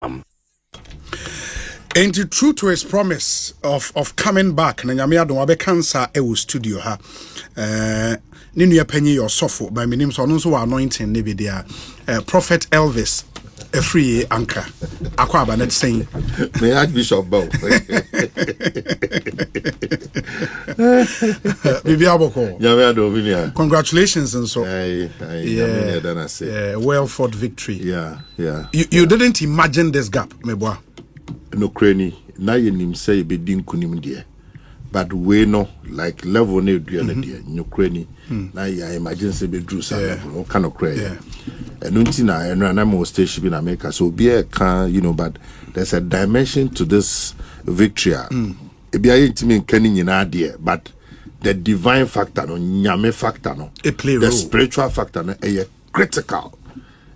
And true to his promise of coming back, na nyame adom abekansa e wo studio ha. Ninu ya penye your sofo by my name so no so anointing ne be there. Prophet Elvis Afriyie Ankrah. Akwa aba net saying. May Archbishop Bow. Bibi aboko. Nyame adom. Congratulations and so. Well fought victory. Yeah. You didn't imagine this gap, meboa. No cranny. Na yenim say be din kunim dear. But we know like level ne duane dear. No cranny. Na ya imagine say be drew some level. No kind of cray. And untina and I'm station in America. So be a can, but there's a dimension to this victory. It be a intimate kenning in idea, but the divine factor no nyame factor no. It play the role. Spiritual factor no critical.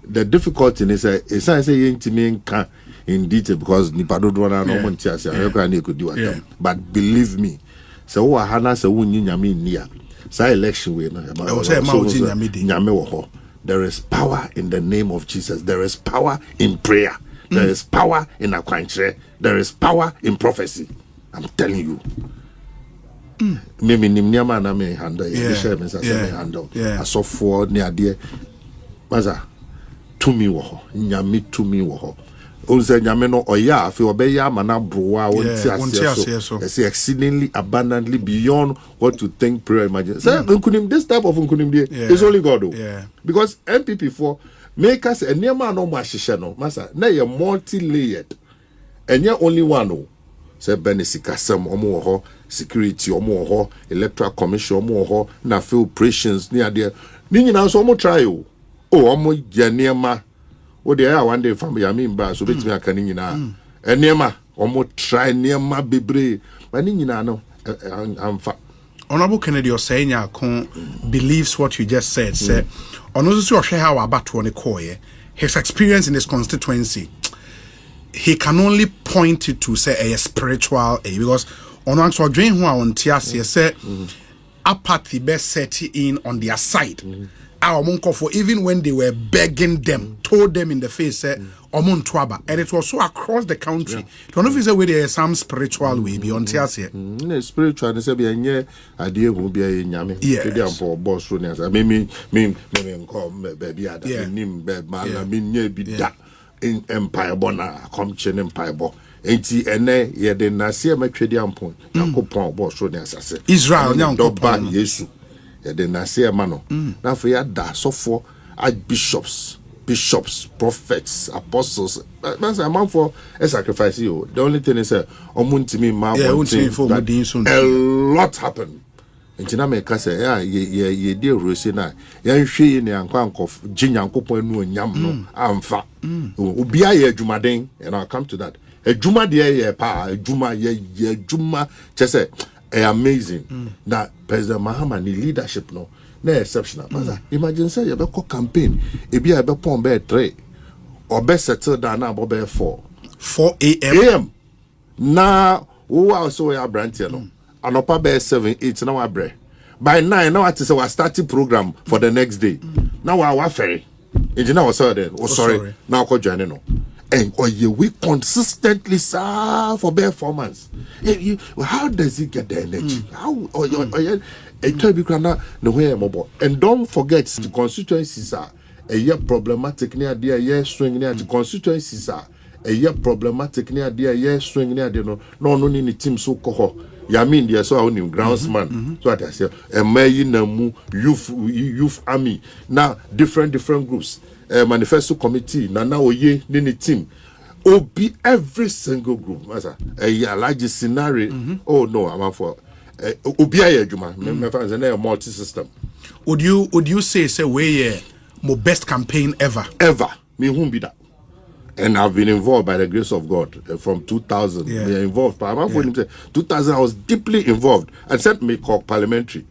The difficulty is it's I say intimate can in detail because nipado do na no montia say I could do it. But believe me, so what hana say wunyi nyame nia. Say election we no about there is power in the name of Jesus. There is power in prayer. There is power in akwankyere. There is power in prophecy. I'm telling you. Maybe nimniama na me handle. Handle. Aso for ni ade. Maza tumi wo ho. Nyame tumi wo ho. Onse nyame no oya afi obeya mana broa wonti ase so. Say exceedingly abundantly beyond what to think, prayer, imagine. Say this type of nkunim is only God. Because NPP for make us a near man no mahihye no masa na ye multi-layered. And yet only one o. Say benesikasem omo ho, security omo ho, electoral commission omo ho, na field operations near there. Ni nyina so omo try o. Oh omo ye near what they are one day family I mean ba so betimi aka ni nyina enema omo try nema bebre but ni nyina no amfa. Honorable Kennedy Osenya believes what you just said. Say ono so hwe how abato ne koye his experience in his constituency he can only point it to say a spiritual because ono anso dwen ho a ontia say apathy be set in on their side. Our for even when they were begging them, told them in the face, and it was so across the country. Don't know if it's a way there is some spiritual way beyond here. Spiritual, they say be a idea will be a yami. Yes. For boss runners. I mean, come baby, nim bed be that in Empire Bona, come chen Empire Bo. Enti ene ye de nasi me twedi ampon. Yakopon boss runners say. Israel now doba Yesu. The Nasir Mano. Now for ya da so for archbishops, bishops, prophets, apostles. That's a man for a sacrifice you. The only thing is omuntimi ma a lot happened. And Chinameka say, ye dear Rosina, yan she in the anquank of Jinyankopo no yam no amfa. Ubia ye Jumading, and I'll come to that. A Juma dear pa, a Juma ye Juma chese. Amazing that President Mahama ni leadership no exceptional. Imagine say you be campaign e be a be pon be 3 or be settle down now be 4 a.m. Now who also ya branch no anopa be 7 8 now abre by 9 now at say we starting program for the next day. Now we ferry engineer was there sorry now ko join no. And we consistently serve for bare 4 months. How does he get the energy? And don't forget the constituencies are a year problematic near the year swing near the constituencies are a year problematic near the year swing near the no need team so coho. Yamin there so on groundsman. So what I say a mayin youth army now different groups. Manifesto committee Nana Oye Nini team be every single group a large scenario. Oh no, I'm for Obia Juma a multi system. Would you say way my best campaign ever me won't be that. And I've been involved by the grace of God from 2000. We are involved. 2000 I was deeply involved and sent me called parliamentary.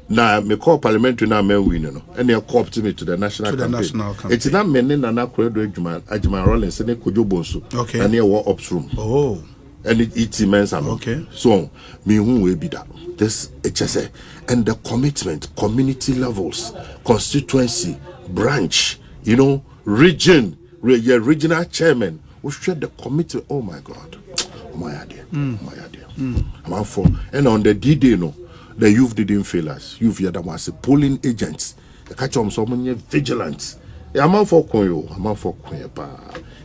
Now me call parliamentary now me win no and they co-opt me to the national campaign. It's not many nana credo Ajima Rollins and Kojo Bonsu. Okay. And near war ops room. Oh. And it's immense. Okay. So me who will be that. This HSA and the commitment, community levels, constituency, branch, region, regional chairman, we share the committee. Oh my God, oh my idea, I'm out for. And on the D-Day, no, the youth didn't fail us. Youth here that was polling agents. The catch on someone vigilant. Yeah, I'm out for Koyo. I'm out for Koyo.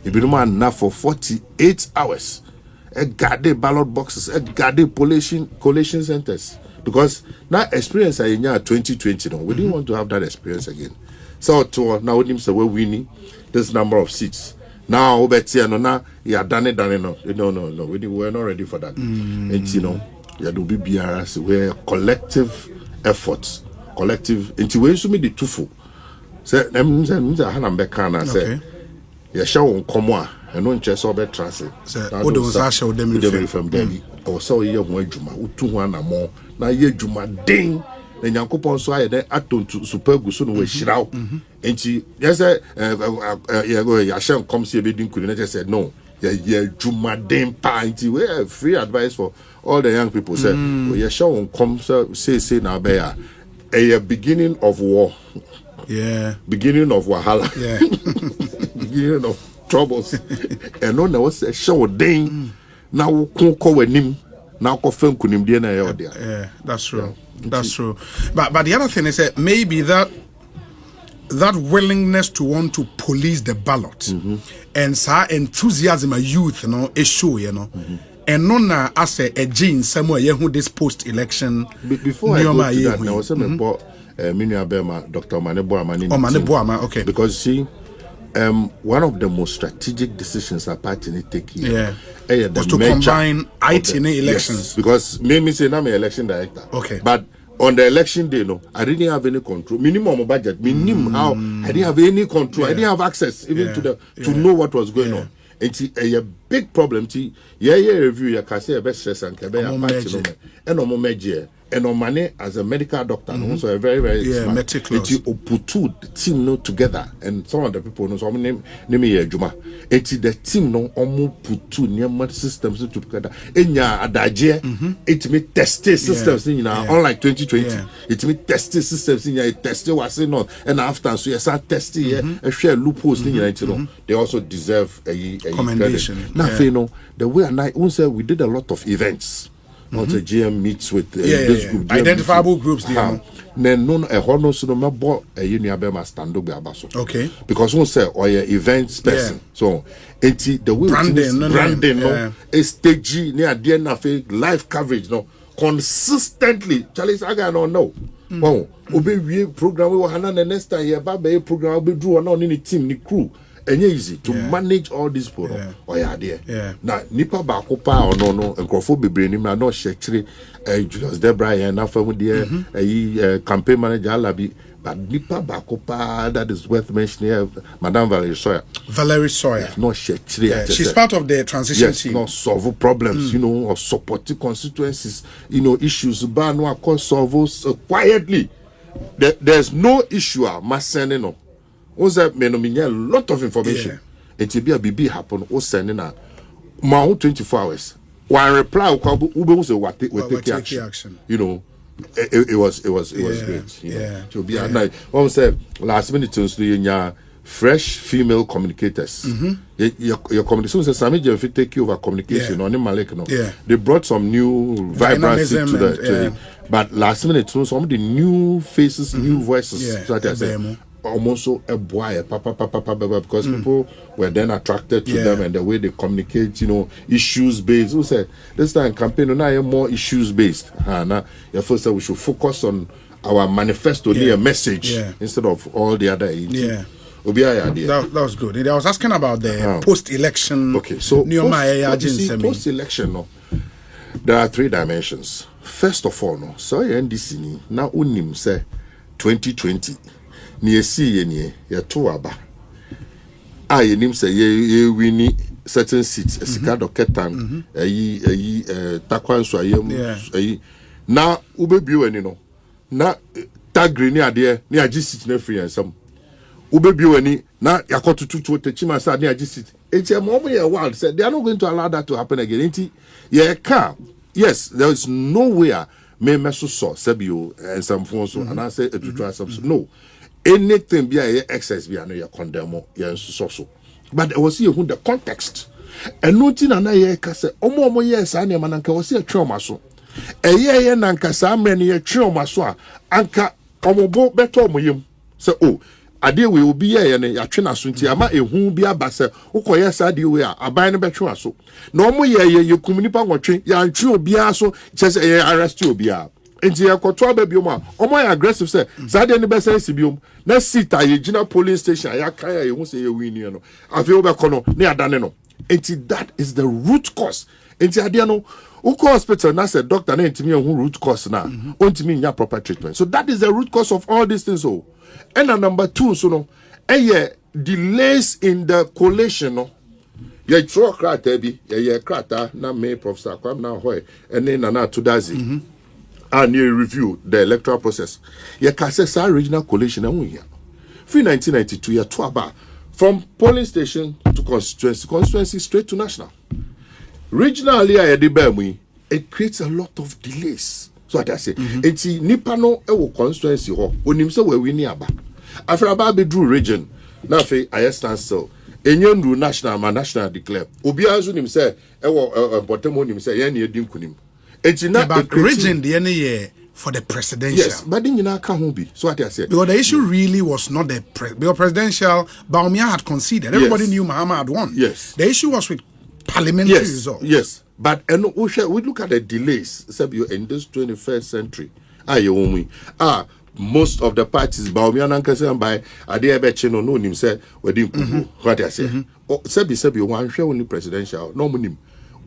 If you don't enough for 48 hours, a guarded ballot boxes, a guarded collation centers. Because that experience in 2020, no, we didn't want to have that experience again. So now we say we're winning this number of seats. Now now done it no. We're not ready for that. And you know, yeah, do be BRS where collective efforts, collective into ways to me the two. Say them say yeah, show come on and no interest or better transit. What those are show them from Delhi. Or so ye one juma, 200 more. Now ye juma ding. Then Yankopon so I then aton to super gusun we shirao. And she yes Yashem comes here being could just said no. Yeah, juma ding party. We have free advice for all the young people. Say, oh yeah, show come say now be a beginning of war. Yeah. Beginning of wahala. Yeah. Beginning of troubles. And on there was a show ding. Now call with him. Now confirm kunim dia na yeah, that's true. Yeah. That's true. But the other thing is that maybe that willingness to want to police the ballot and sa enthusiasm of youth, you know, is show, you know. And none as a gene somewhere who this post-election. Before I go to that, I was saying about Dr. Maneboama, okay. Because see, one of the most strategic decisions our party take here was to combine IT in elections. Yes, because me say I'm an election director. Okay. But on the election day, no, I didn't have any control. Minimum budget. Minimum how I didn't have any control. I didn't have access even to know what was going on. It's a big problem. Review your case best stress and and on money as a medical doctor, also a very, very smart. Meticulous. It put the team no together, and some of the people know some name Juma. It's the team no put two near systems together. In your adage, it me tested systems in unlike 2020. It me tested systems in your tested was on, and after so yes, I tested a share loopholes in your they also deserve a commendation. Now, you know, the way I say we did a lot of events. Not a GM meets with this group. Identifiable groups. Then no a honor so no more a uniabema stand up abaso. Okay. Because one say or your events person. So the way branding no a stage near the end of live coverage no consistently. Charlie Saga no no. Oh, we program we have the next time here baby program we do on any team ni crew. And easy to manage all these people. Now, nipa bakopa or no, and Crawford be bringing him. I know she actually, Julius Debra and a campaign manager, Alabi, but nipa bakopa that is worth mentioning. Madame Valerie Sawyer. No, she actually, she's part of the transition team. No, solve problems, you know, or supporting constituencies, you know, issues. But no, of course, solve quietly. There's no issue. Masene no. Oza menominya a lot of information. It will be a BB happen. O sending a 24 hours. One reply ube say what take action. You know, it was great. You know, to be at night. One said last minute to fresh female communicators. Your communication says Sami Jeff take you over communication on Malek. No, they brought some new vibrancy to the. But last minute, so some of the new faces, new voices. So that I say, almost so a boy, because people were then attracted to them and the way they communicate, you know, issues based. Who said this time campaign now more issues based? Now your first said we should focus on our manifesto, a message instead of all the other. That was good. I was asking about the post-election. Okay, so post-election, no, there are three dimensions. First of all, no, so NDC now unim say 2020. Ni see ye ya to aba ye nim say ye wini certain seats esika doketan takwanso ayem na ubebi wani no na tagri ni ade ni agi seat na free ensam ubebi wani na yakotutu techima sa ni agi seat eche mo ye wild say they are not going to allow that to happen again enti ye ka yes there is nowhere me meso so sabio and some phones and I say it to try some no. Anything be a excess be no condemn so. But there was here the context eno ti na ye ka se omo ye sa na ma nanka wo se atwe omaso ye nanka sa amre ne ye twe omaso a anka omobo beto omoyem se o ade we obi ye ne ya twe na so nti ama ehu bi aba se ukoye sa ade we a aban ne betwe aso na omo ye kumnipa nwotwe ya ntwe obi aso chese ye arrest obi a enti ye koto ababiom a omo ya aggressive se sa ade ne be se sibiom na sita ye gina police station ya kan ya ye hu se ye win no afi obekọ no ne adane no enti that is the root cause enti ade no uko hospital na say doctor na ntimi ehun root cause na ontimi nya proper treatment so that is the root cause of all these things so and number 2 so no delays in the collation no ye tro krata bi ye krata na me professor kwam na hoy ene na tudazi and you review the electoral process ye ka say sa regional collation na hunya free 1992 ye to aba from polling station to constituency straight to national regionally it creates a lot of delays. So what I say, enti nipa no e wo constituency ho onim se we wini aba. After aba be drew region, na fe I stand still. Enyendu national ma national declare. Obi azu nim se e wo bottom nim se ye na edi nkunim. Enti na region the any year for the presidential. Yes, but then you know can who be. So what I say. Because the issue really was not the because presidential Baumia had conceded. Everybody knew Mahama had won. Yes. The issue was with parliamentary results. Yes. But we look at the delays in this 21st century. Most of the parties Baumia Ankrah by Adebe no nim say we didn't what I say. Sebi one share only presidential no munim.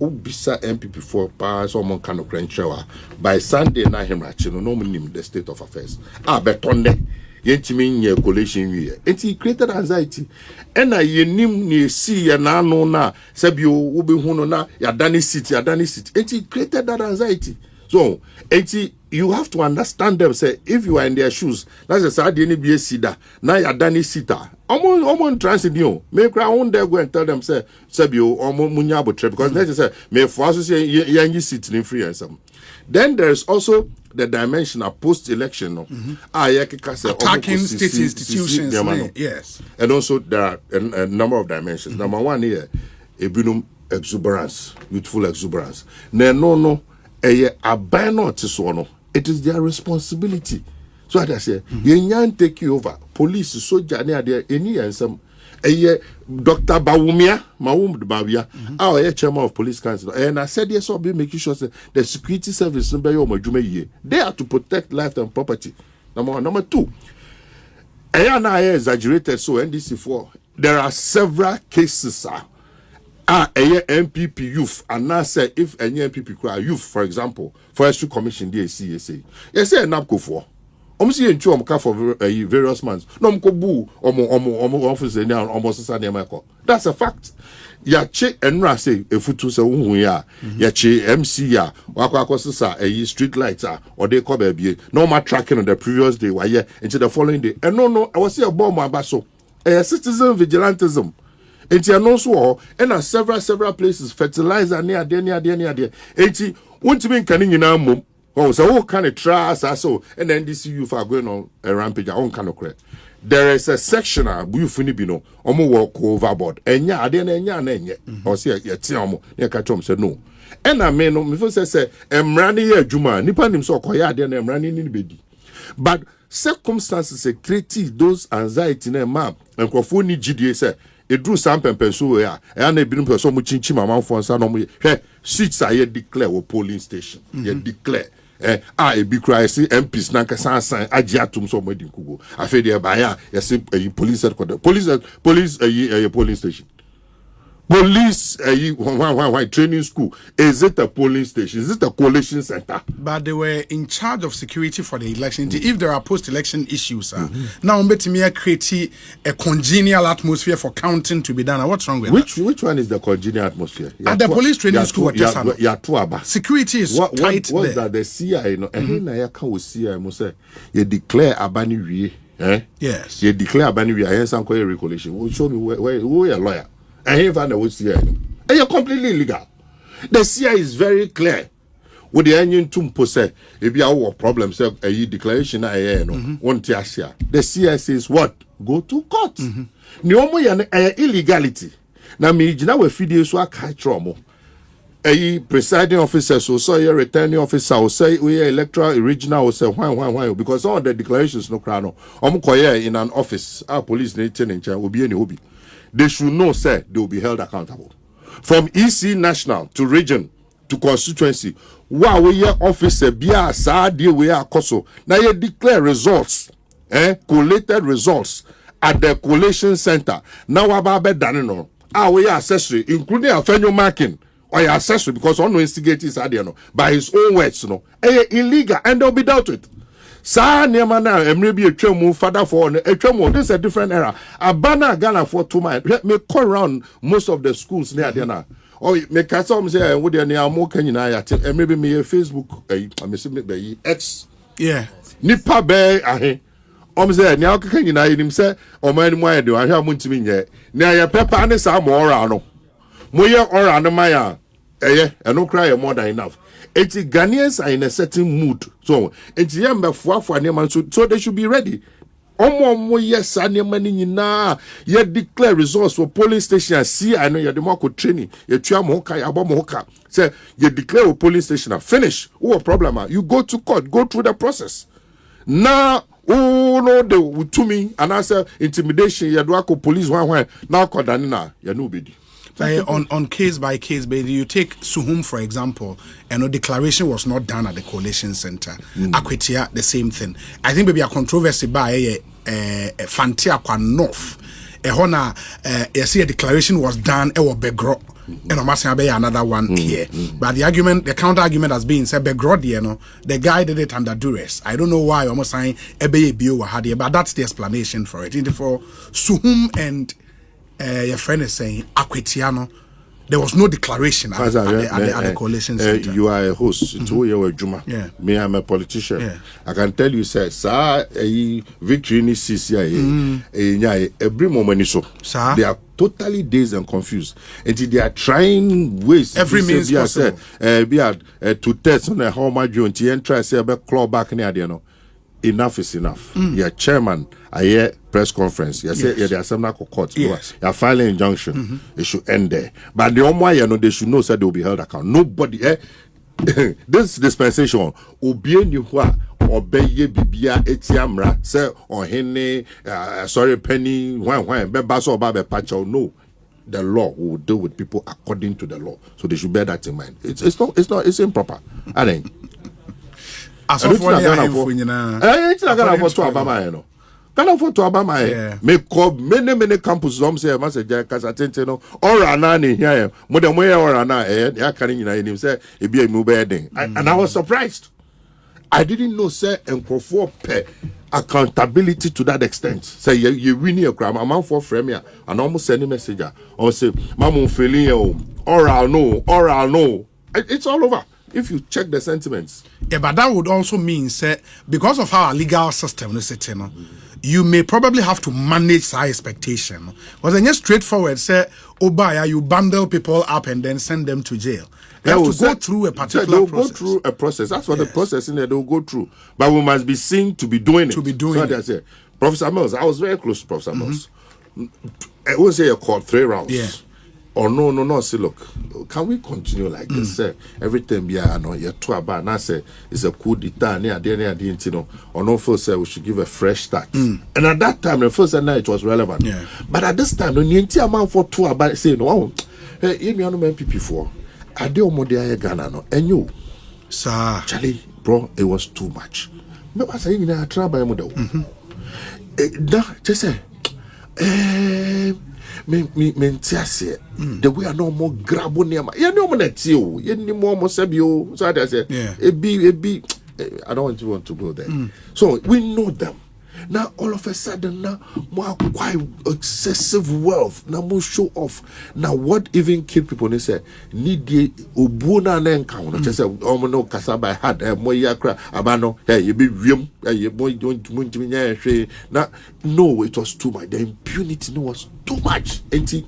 Ubisa NPP for pass or kind of credential by Sunday na him no munim the state of affairs. Betonde yentimi nye collation wie enti created anxiety and ye nim ne see ya na no na sabi o be hu no na ya dane city enti created that anxiety so enti you have to understand them say if you are in their shoes that's a sad any be sida na ya dane sita omo transit you me kra won there go and tell them say sabi o omo munya abotre because let's say me for aso say yanyi sit in free and some then there's also the dimension of post-election, attacking state institutions, yes. And also there are a number of dimensions. Number one here, ebinum exuberance, youthful exuberance. No, it is their responsibility. So what I say, you can't take you over. Police, soldier, there any and some. Dr. Bawumia, our chairman of police council, and I said yes, I'll be making sure that the security service they are to protect life and property. Number one. Number two, I exaggerated so NDC4. There are several cases NPP youth, and now say if any NPP cry youth, for example, Forestry Commission, DACSA, yes, say NAPCO for. See in for various months. No bu office that's a fact. Yache enra say efutu se hu ya yache MC ya wakwa a street lights or they call baby normal tracking on the previous day why into the following day and no I was see a bomb abaso citizen vigilantism enti no so and several places fertilizer near there enti won't mean can nyina mom. Oh, so all kind of trust so and then this youth are going on a rampage on kind of credit. There is a section you finibino omo walk overboard and or see ya tiamo near catchom said no. And I mean no me say emrani ya juma nipa nim so koya de na emrani ni bedi. But circumstances create those anxiety na map and kwafo ni gidie say e drew some pempenso ya and e binu person mu chinchi mama fo nsa no mu seats are declare or polling station ye declare a big cry see MPs na kasa san agiatum so mo dinkugo afi de ba ya yes police headquarters police polling station police training school is it a polling station is it a coalition center but they were in charge of security for the election if there are post-election issues now betimi create a congenial atmosphere for counting to be done what's wrong with which one is the congenial atmosphere at the police training school security is tight what's that the CIA no na ya kan o CIA mo say you declare abani wie yes you declare abani wie ayen san ko regulation show me where you lawyer and he found out CIA. And you're completely illegal. The CIA is very clear. With the engine to possess, if you have problems, a declaration, the CIA says what? Go to court. Illegality. na me gina we fidie so aka tromo presiding officer so your returning officer or say we electoral original or say why because all the declarations no cry no in an office our police will be any hobby. They should know say they will be held accountable from EC national to region to constituency. Wow, we officer bia sa die we akoso na ye declare results collated results at the collation center. Now about done no we accessory including a federal marking or your accessory because on no instigators are there no by his own words no illegal and they'll be dealt with. Sa niema na maybe a twemu father for a twemu. This is a different era. Abana Ghana for 2 months. Me call around most of the schools near there now. Or me kasa say would there near more Kenya ya maybe me Facebook me see me X. Yeah. Nipa be ahe. Say near Kenya na him say o man mo ade ahwa mo ntimi nye. Na ya pepper ne sa mo ora no. Mo ye ora no maya. No cry more than enough. Ghanaians are in a certain mood. So it's so they should be ready. Yes, you declare results for polling station. See, I know you're the more training. You say you declare a polling station. Finish. What problem? You go to court, go through the process. Now, no, they will to me and I say intimidation. You do police one now call Danina. You nobody. On case by case basis, you take Suhum for example, and no declaration was not done at the coalition center. Akwetia, the same thing. I think maybe a controversy by Fantia Kwa North. Hona, you see a declaration was done. It was Begro, and I'm asking another one here. But the counter argument has been said Begro, you know, the guy did it under duress. I don't know why almost saying Ebe Bio had but that's the explanation for it. For Suhum and your friend is saying Akwetiano, there was no declaration at the coalition center. You are a host. It's who you are, Juma. Yeah. Me, I'm a politician. Yeah. I can tell you, sir, victory in CCI, every moment so. They are totally dazed and confused. And they are trying ways every means possible. To test on how much you and try to say about claw back near the enough is enough. Your chairman, I hear press conference. You say there are some courts. Yes. You are filing injunction. It should end there. But the only they should know that they will be held account. Nobody. This dispensation obey you obey bibia etiamra say on hene sorry penny when be baso ba pacho no. The law will deal with people according to the law. So they should bear that in mind. It's improper. I think. As of one year, it's not gonna afford to Obama, you know. Can afford to Obama, make many campuses. Some say, "Master Jack, as I tell you, or Anani here, more than where or Anna, they are carrying him say, it be a new bedding." And I was surprised. I didn't know, sir, and for pay accountability to that extent. Say, you win your crime, a man for frame here, and almost send a message, or say, Mamu feeling you, or I'll know. It's all over. If you check the sentiments. Yeah, but that would also mean, say, because of our legal system, you may probably have to manage that expectation. Because then just straightforward, say, Obaya, you bundle people up and then send them to jail. They have to go through a particular process. Go through a process. That's what the process in there they'll go through. But we must be seen to be doing it. I say, Professor Mills, I was very close to Professor Mills. I would say you called 3 rounds. Yeah. Or no, say, look, can we continue like this? Every time you're too bad. I say it's a coup d'etat near the or no first say we should give a fresh start. And at that time, the first night it was relevant. Yeah. But at this time, the entire amount for 2 about saying, "Oh, hey, you know NPP for I do more than Ghana no." And you, sir, Charlie, bro, it was too much. Me was saying I try by model. Just say, me the way I no more grab on near my no more net you any more sabio. So I say it be I don't want to go there. So we know them. Now all of a sudden now more quite excessive wealth now more show off. Now what even kill people they say need the ubuna nenka just say no kasaba had more yakra abano hey you be real you boy don't now no it was too much. The impunity was too much. And see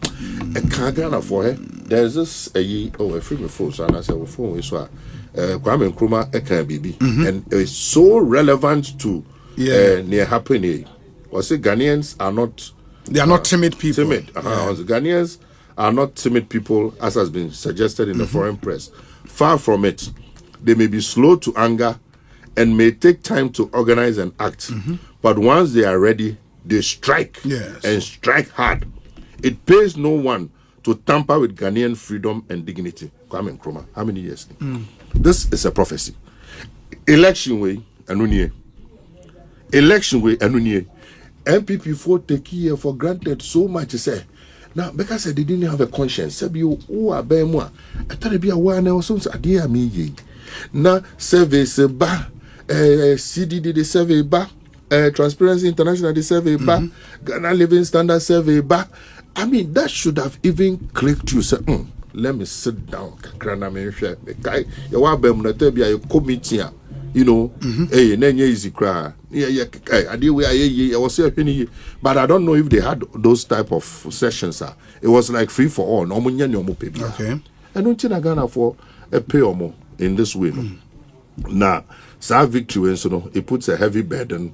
a Ghana for her there's this a free phone so and I said phone is Kwame Nkrumah baby and it's so relevant to near happening. Was it Ghanaians are not? They are not timid people. Ghanaians are not timid people, as has been suggested in the foreign press. Far from it. They may be slow to anger and may take time to organize and act. But once they are ready, they strike and strike hard. It pays no one to tamper with Ghanaian freedom and dignity. Kwame Nkrumah, how many years? This is a prophecy. Election way, Anunye. Election way, Anunye. NPP for take here for granted so much. Say now because they didn't have a conscience. Say you who are by moi. I thought be a one or something. Idea me ye. Now service ba CDD the survey ba Transparency International the survey ba Ghana Living Standard survey ba. I mean that should have even clicked you. Say let me sit down. Kakrana me share. Kai you wa be mu na te bia you committee. You know, hey, easy cry. Yeah. I was saying, but I don't know if they had those type of sessions. It was like free for all. Okay. I don't think I Ghana for a pay or more in this way. Now, our victory, it puts a heavy burden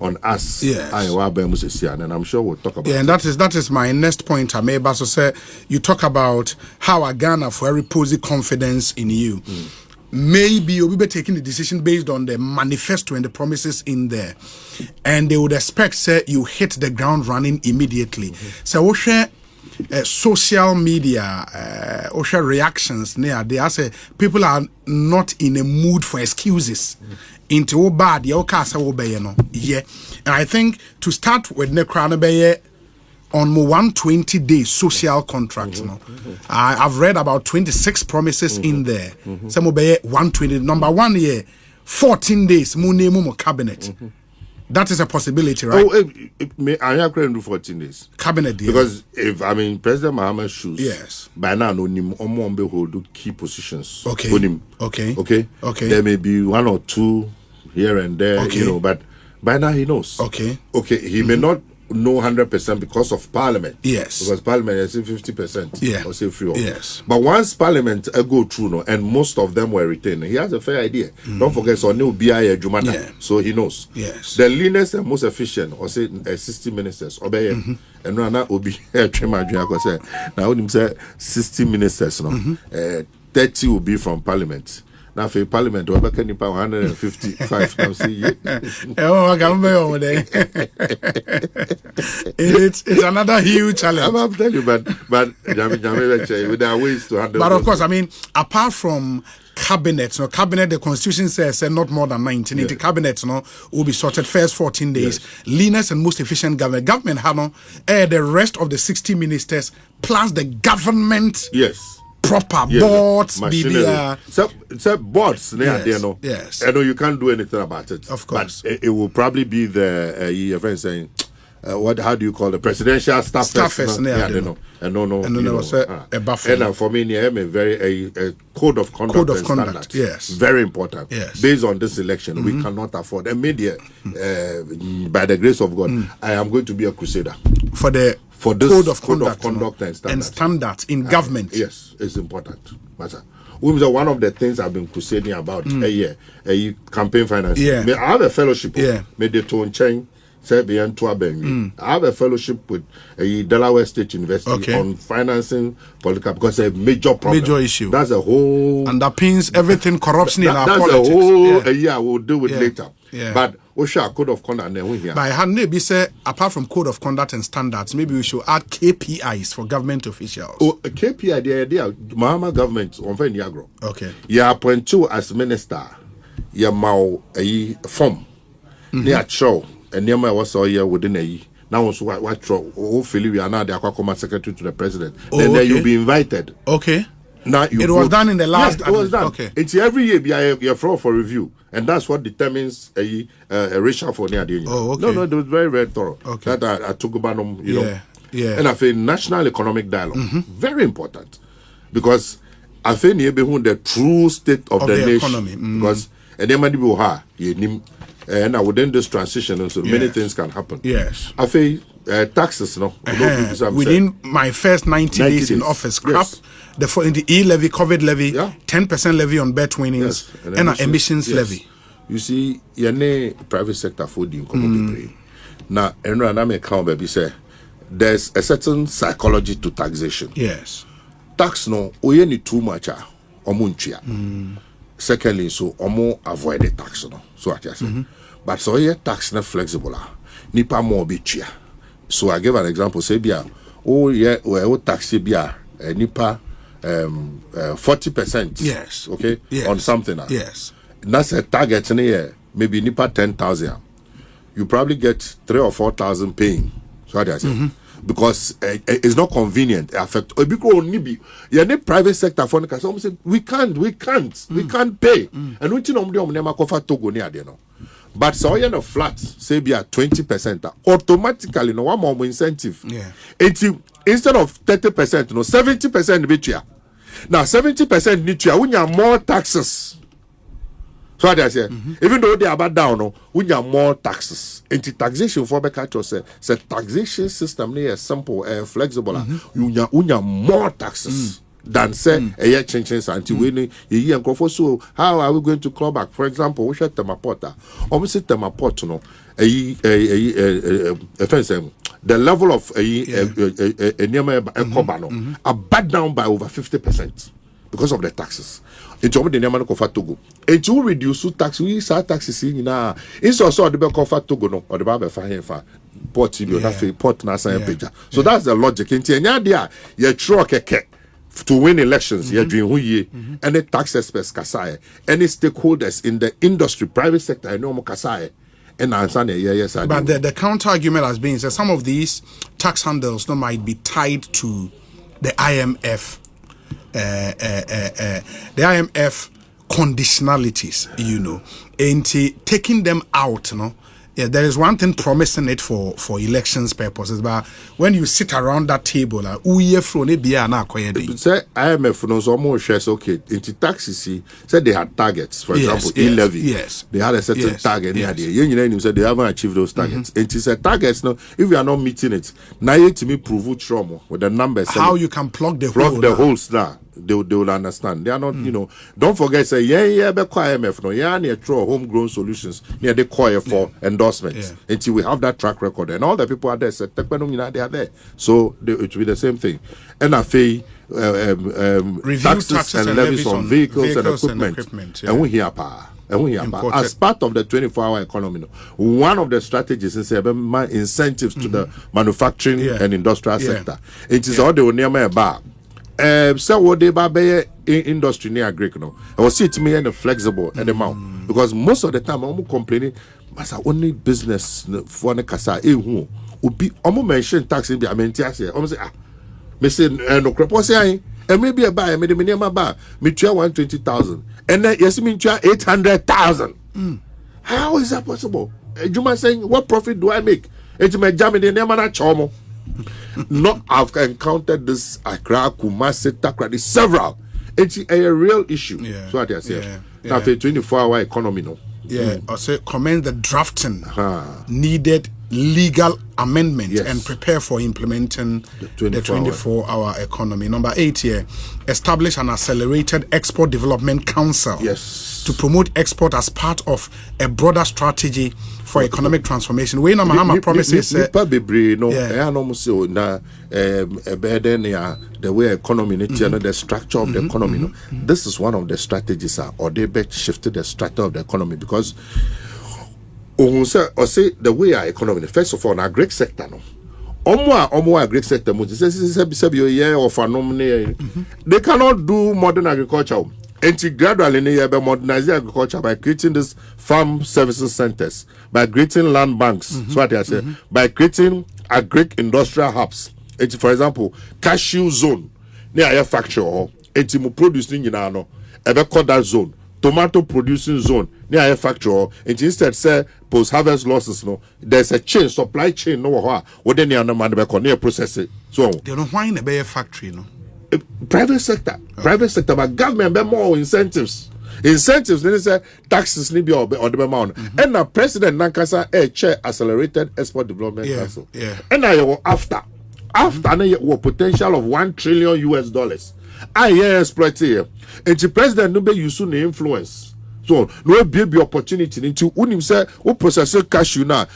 on us. Yes. And I'm sure we'll talk about. Yeah, and that is my next point. I may also say you talk about how a Ghana for repose confidence in you. Maybe you'll be taking the decision based on the manifesto and the promises in there, and they would expect say you hit the ground running immediately. So we share social media, we share reactions. They are say people are not in a mood for excuses. Into bad, yeah, and I think to start with Nekrana on 120-day social contract. I've read about 26 promises in there. Some will be 120. Number 1 year, 14 days, mo cabinet. That is a possibility, right? I am going to do 14 days. Cabinet deal. Because if President Mahama's shoes, yes, by now, no hold key positions. Okay. There may be 1 or 2 here and there, but by now he knows. Okay. He may not know 100% because of Parliament. Yes. Because Parliament is 50%. Yeah. Or say free. Yes. But once Parliament go through, and most of them were retained, he has a fair idea. Don't forget, so new BIA Jumana. So he knows. Yes. The leanest and most efficient, or say 60 ministers, obey and Rana will be a say now when say 60 ministers, 30 will be from Parliament. Now for Parliament, we're back in 155. I'm saying, it's another huge challenge. I'm telling you, but there are ways to handle. But of course, I mean, apart from cabinet, the constitution says not more than 19. The cabinet, will be sorted first 14 days. Leanest and most efficient government. Government have the rest of the 60 ministers plus the government. Yes. Proper boards, so boards, yes. I know you can't do anything about it. Of course, but it will probably be the your friend saying, how do you call the presidential staffers? A buffer. And for me, I'm a code of conduct. Yes, very important. Yes, based on this election, we cannot afford. And media, by the grace of God, I am going to be a crusader for this code of conduct and standards in government. Yes, it's important. One of the things I've been crusading about a campaign finance. I have a fellowship. May the tone change. I have a fellowship with Delaware State University on financing political because it's a major problem. Major issue. That's a whole underpins everything corruption in our politics. That's a whole we'll deal with later. But OSHA code of conduct here. By hand, maybe say apart from code of conduct and standards, maybe we should add KPIs for government officials. A KPI there, Mahama government on Niagara. Okay. You appoint you as minister. You mau a form. Near show. And near my was all year within a year. Now also hopefully we are now the Aquacoma secretary to the president. Then you'll be invited. Okay. Now it was done in the last. Yes, it was done. Okay. It's every year you're for review, and that's what determines a racial for near the. Oh, okay. No, it was very, very thorough. Okay. That I took about know. Yeah. And I feel national economic dialogue very important because I feel the true state of the nation economy. Because and then many people and within this transition, so many things can happen. Yes. I feel taxes, within my first 90 days in office, scrap the E-levy, COVID levy, 10% levy on bet winnings, and emissions levy. You see, private sector for the income. Now, and I may count baby say, there's a certain psychology to taxation. Yes. Tax no oyeni too much omuntua. Secondly, so omo avoid the tax no. So what I say. But so yeah, tax not flexible. Nipa more be chia. So I give an example. Say bia, oh yeah, well tax bia nipa 40%. Yes. Okay. Yes. On something. Yes. That's a target in here. Maybe nipa 10,000. You probably get 3,000 or 4,000 paying. So what I say. Because it's not convenient. It affect because only be you private sector for the some say we can't pay. And we know never cover Togo near there no. But so you know flat say be at 20%, automatically no one more incentive. Yeah. Instead of 30%, no 70% be here. Now 70% need to we need more taxes. So what I say, even though they are bad down, no, we need more taxes. And the taxation for Bekacho say taxation system is simple and flexible. You need more taxes than say a year changes until we need a year and go for. So how are we going to claw back? For example, we should temapota. Obviously, temapot, no, the level of a bad down by over 50%. Because of the taxes. It's only the name of Togo. It will reduce tax. We start taxes in now. It's also the back of Togo no or the Bible for port port nasa page. So that's the logic. In Tianya, you truck to win elections. You're doing who ye any tax experts kasai, any stakeholders in the industry, private sector, I know kasai. And yes, but the counter argument has been that some of these tax handles might be tied to the IMF. The IMF conditionalities, you know, and taking them out, you know. Yeah, there is one thing promising it for elections purposes, but when you sit around that table, like, say IMF knows almost shares okay. Into taxes, say they had targets, for example, e-levy. Yes, they had a certain target. You said they haven't achieved those targets. It is a targets. No, if you are not meeting it, now you to me prove trauma with the numbers. How you can plug the holes now. They will understand. They are not, you know. Don't forget, say, be quiet, IMF. No, near throw homegrown solutions. Near the quiet for endorsements. Until we have that track record, and all the people are there. Say, they are there. So it will be the same thing. NFA, taxes and levies on vehicles and equipment. And we hear power. As part of the 24-hour economy, one of the strategies is incentives to the manufacturing and industrial sector. It is all the near bar. So what they buy industry near Greek no. I was see to me and flexible and amount because most of the time I'm complaining, but only business for the casa who be mention tax in the amenities here. I'm say me say no crepo say and maybe a buy me the minimum bar me 120,000 and then yes me 800,000. How is that possible? Juma saying what profit do I make? It's my jam in the name of chomo. Not I've encountered this Accra, Kumasi, Takrady, several. It's a real issue. So what I say. Now, for 24-hour economy, no. I say commend the drafting needed legal amendment and prepare for implementing the 24-hour economy. Number 8 here, establish an accelerated export development council to promote export as part of a broader strategy for economic transformation. We Mahama promises the way economy the structure of the economy. No? This is one of the strategies or they shifted the structure of the economy because say the way our economy, first of all, our Greek sector, no. Omo Greek sector, they cannot do modern agriculture. And gradually, modernize agriculture by creating these farm services centers, by creating land banks. So what I say, by creating agric industrial hubs. For example, cashew zone near a factory or producing in ano, ever call that zone. Tomato producing zone near a factory or instead say post harvest losses no there's a chain supply chain no what then the man near process it so they don't want a factory no private sector but government be more incentives then say taxes need be or the amount and the president nankasa chair accelerated export development council and now after now potential of $1 trillion I exploit here. And the president no be use to influence. So no be opportunity into unim say we process cashew now.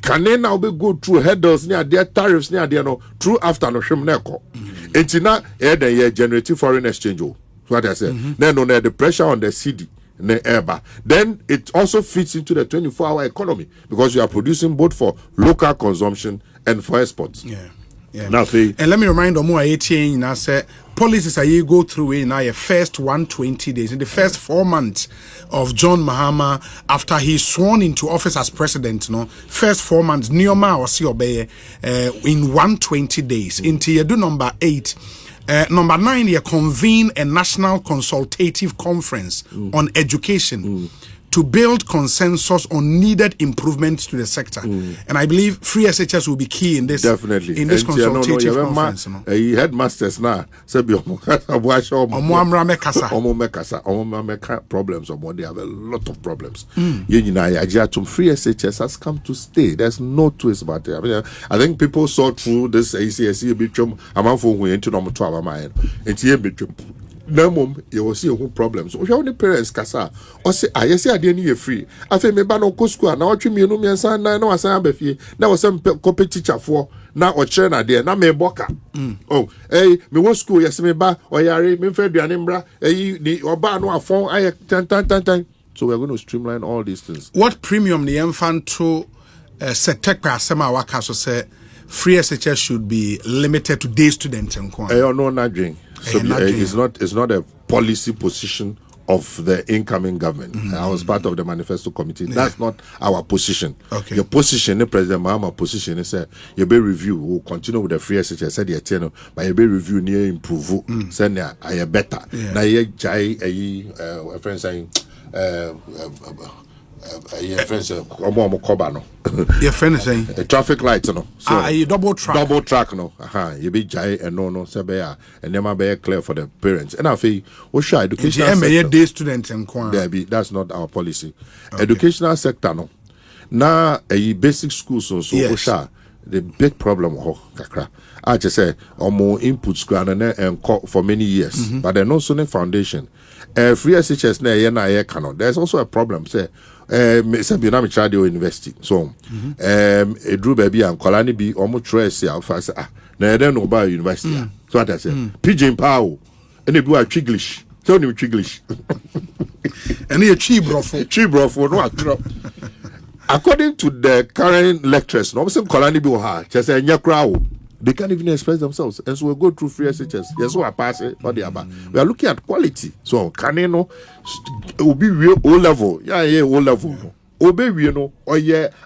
Can now be go through headers near their tariffs near their no through after no shim neko. It's now generating foreign exchange. So what I said. Then on the pressure on the CD. Then it also fits into the 24-hour economy because you are producing both for local consumption and for exports. Yeah. Now, and let me remind Omo 18 now say policies are you go through in now your first 120 days in the first 4 months of John Mahama after he sworn into office as president. No, first 4 months Nioma or see obey in 120 days into year do number 8. Number 9, you convene a national consultative conference on education to build consensus on needed improvements to the sector. And I believe free SHS will be key in this. Definitely. In this consultative conference. He headmasters now. Problems. They have a lot of problems. Free SHS has come to stay. There's no twist about it. I think people saw through this ACSE between Amanfo who into number 12 mind. It's here between. No mum, you will see who problems. We have the parents kasa. Or say, I say I didn't free. I think me ban on Cosqua. Now you me no me son. No, I say I'm befi. Now some copy teacher for now or trainer there. Now me boka. Oh, hey, me was school. Yes, me ba or yari me fair bianimbra. Hey, ni or ba no a phone. I tan. So we're going to streamline all these things. What premium the infant to set tech per sema waka so say free SHS should be limited to day students and I don't know not drink. So it's not a policy position of the incoming government. I was part of the manifesto committee. That's not our position. Okay. Your position, the President Mahama position is you be review. We'll continue with the free SHS. Said the tenor, but you be review near improve. Send I better. Now you jai a friend saying your friend saying your friend is saying a traffic light no so you double track no you be jai and no say and them be clear for the parents and I feel show educational day students and that's not our policy. Educational sector no na a basic school so show the big problem kakra I just say more input school and for many years but there's no sone foundation free SHS na cannot. There's also a problem say say be na me child university so a drew baby and kolani be almost trace ya fast na then no ba university so what I say pidgin power and they do a Chiglish tell me Chiglish and he cheap brofo no drop. According to the current lecturers no say kolani be ha just say nyakra they can't even express themselves, and so we go through free SHS. Yes, we are passing for the about. We are looking at quality. So, can you know, will be real O level, O level, obey you know, or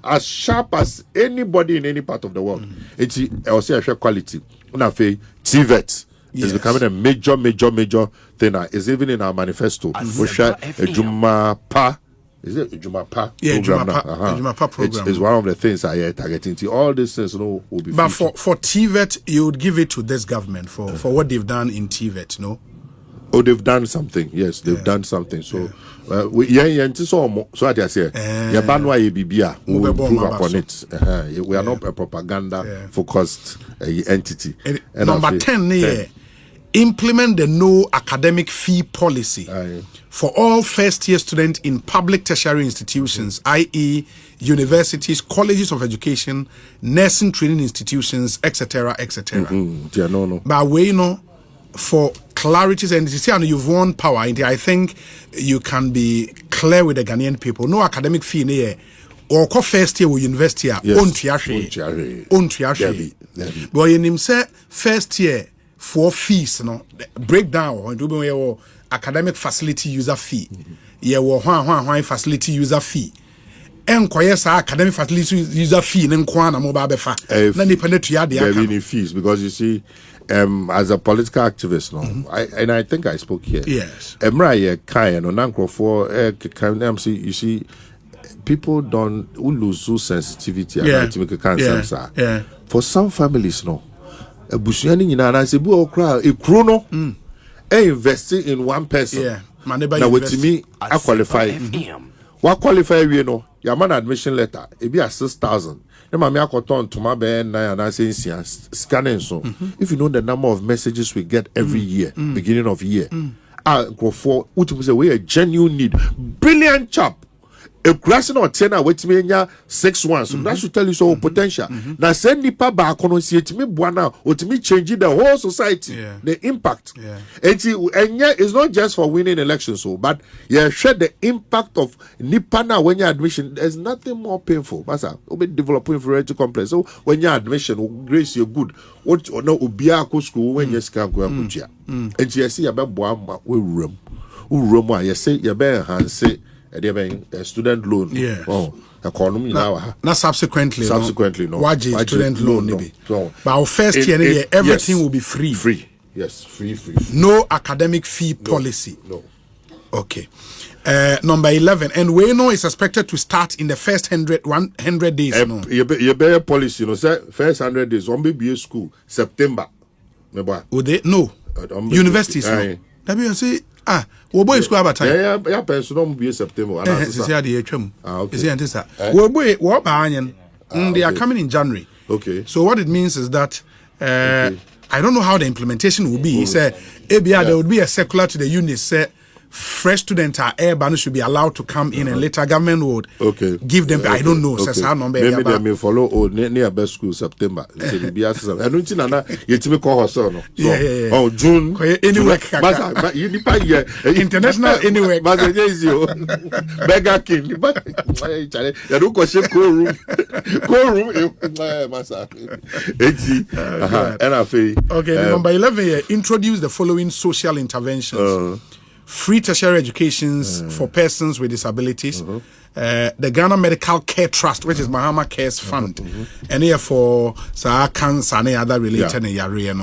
as sharp as anybody in any part of the world. It's also a quality. When I say TVET is becoming a major thing. It's even in our manifesto. We share a Juma Pa. Is it Jumapa? Yeah, Jumapa program. It's one of the things I are targeting. All these things, will be. But for TVET, you would give it to this government for what they've done in TVET, no? Oh, they've done something. Yes, they've done something. So, so I just say, we will improve upon it. We are not a propaganda focused entity. And number 10, implement the no academic fee policy for all first-year students in public tertiary institutions, i.e., universities, colleges of education, nursing training institutions, etc., etc. But we for clarities and you've won power. I think you can be clear with the Ghanaian people. No academic fee in here. Or first year with university. But in him say first year. For fees, breakdown or academic facility user fee. One facility user fee. Academic facility user fee. Fees because you see, as a political activist, I think I spoke here. Yes. You see, people don't lose sensitivity. For some families, Bushani nyina say bu okra ekru no investing in one person na wetimi I qualify we no your man admission letter e be 6,000 na mama akoton toma be 9 and say scanning so if you know the number of messages we get every year beginning of year for what say we a genuine need brilliant chap. A grassing or 10 wait me 6-1. So that should tell you so potential. Now send the back on see it me buana or to me changing the whole society. The impact. And yeah, it's not just for winning elections, so but share the impact of Nipana when your admission. There's nothing more painful. Masa, be developing inferiority complex. So when your admission, grace you're good. What or no ubia school when you can go and and you see about boa we room. You say you bear and say a student loan. Oh, economy now. Not subsequently. No. Why student loan? No. But our first year, everything will be free. Free. Yes, free. No academic fee policy. No. Okay. Number 11, and we know is expected to start in the first 100 days. No. You bear policy, say first 100 days. On BBA school September. Would they? No. Universities. No. That means say. We boy school about time. Yeah. Person be September. Okay. They are coming in January. Okay. So what it means is that I don't know how the implementation will be. Say, there would be a circular to the units. Say, fresh students are urban should be allowed to come in, and later government would give them. I don't know. Maybe they may follow near best school September. I don't know. You call her Oh, June. Anyway, international anyway. Beggar King. You don't question courtroom. Okay, number 11 introduce the following social interventions. Free tertiary educations for persons with disabilities, the Ghana Medical Care Trust, which is Mahama Cares Fund, and here for cancer and other related area.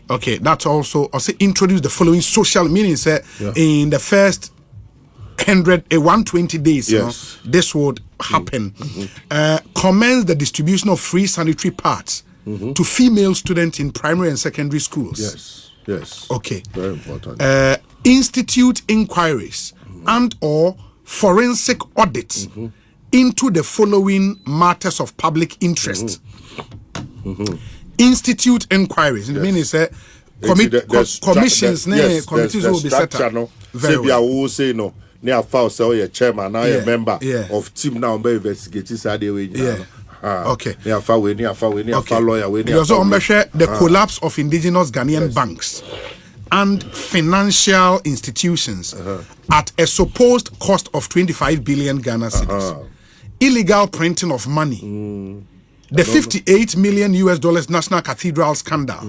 Okay, that's also introduce the following social meanings in the first 120 days. This would happen. Commence the distribution of free sanitary pads to female students in primary and secondary schools. Yes. Okay. Very important. Institute inquiries and or forensic audits into the following matters of public interest. Institute inquiries. It means commissions, committees will be set up. Very well. Say no. Near file say a chairman, now a member of team now be investigating way. Okay. Near file, lawyer. We also measure the collapse of indigenous Ghanaian banks and financial institutions at a supposed cost of 25 billion Ghana cedis. Illegal printing of money. The $58 million National Cathedral scandal.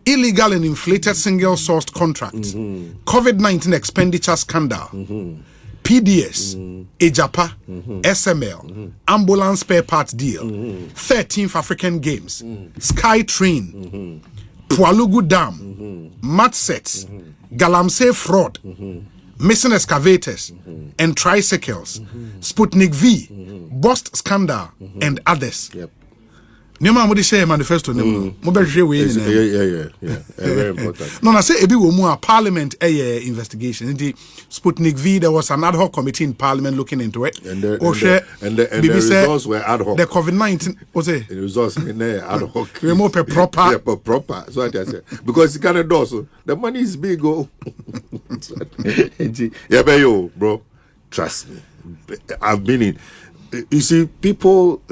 Illegal and inflated single-sourced contracts. COVID-19 expenditure scandal. PDS, Ejapa, SML, ambulance spare parts deal, 13th African Games, Sky Train, Pualugu Dam, Matsets, Galamsey fraud, missing excavators and tricycles, Sputnik V, Bust scandal, and others. Nema mo de share manifesto nem mo be hwe we yeah very important. No, I say ebi wo mu a parliament investigation. The Sputnik V, there was an ad hoc committee in parliament looking into it. And the results were ad hoc. The COVID-19 was it? The results in ad hoc. We more proper. Yeah, proper. So what I say. Because it can do so. The money is big yeah, bro. Trust me. I've been in. You see, people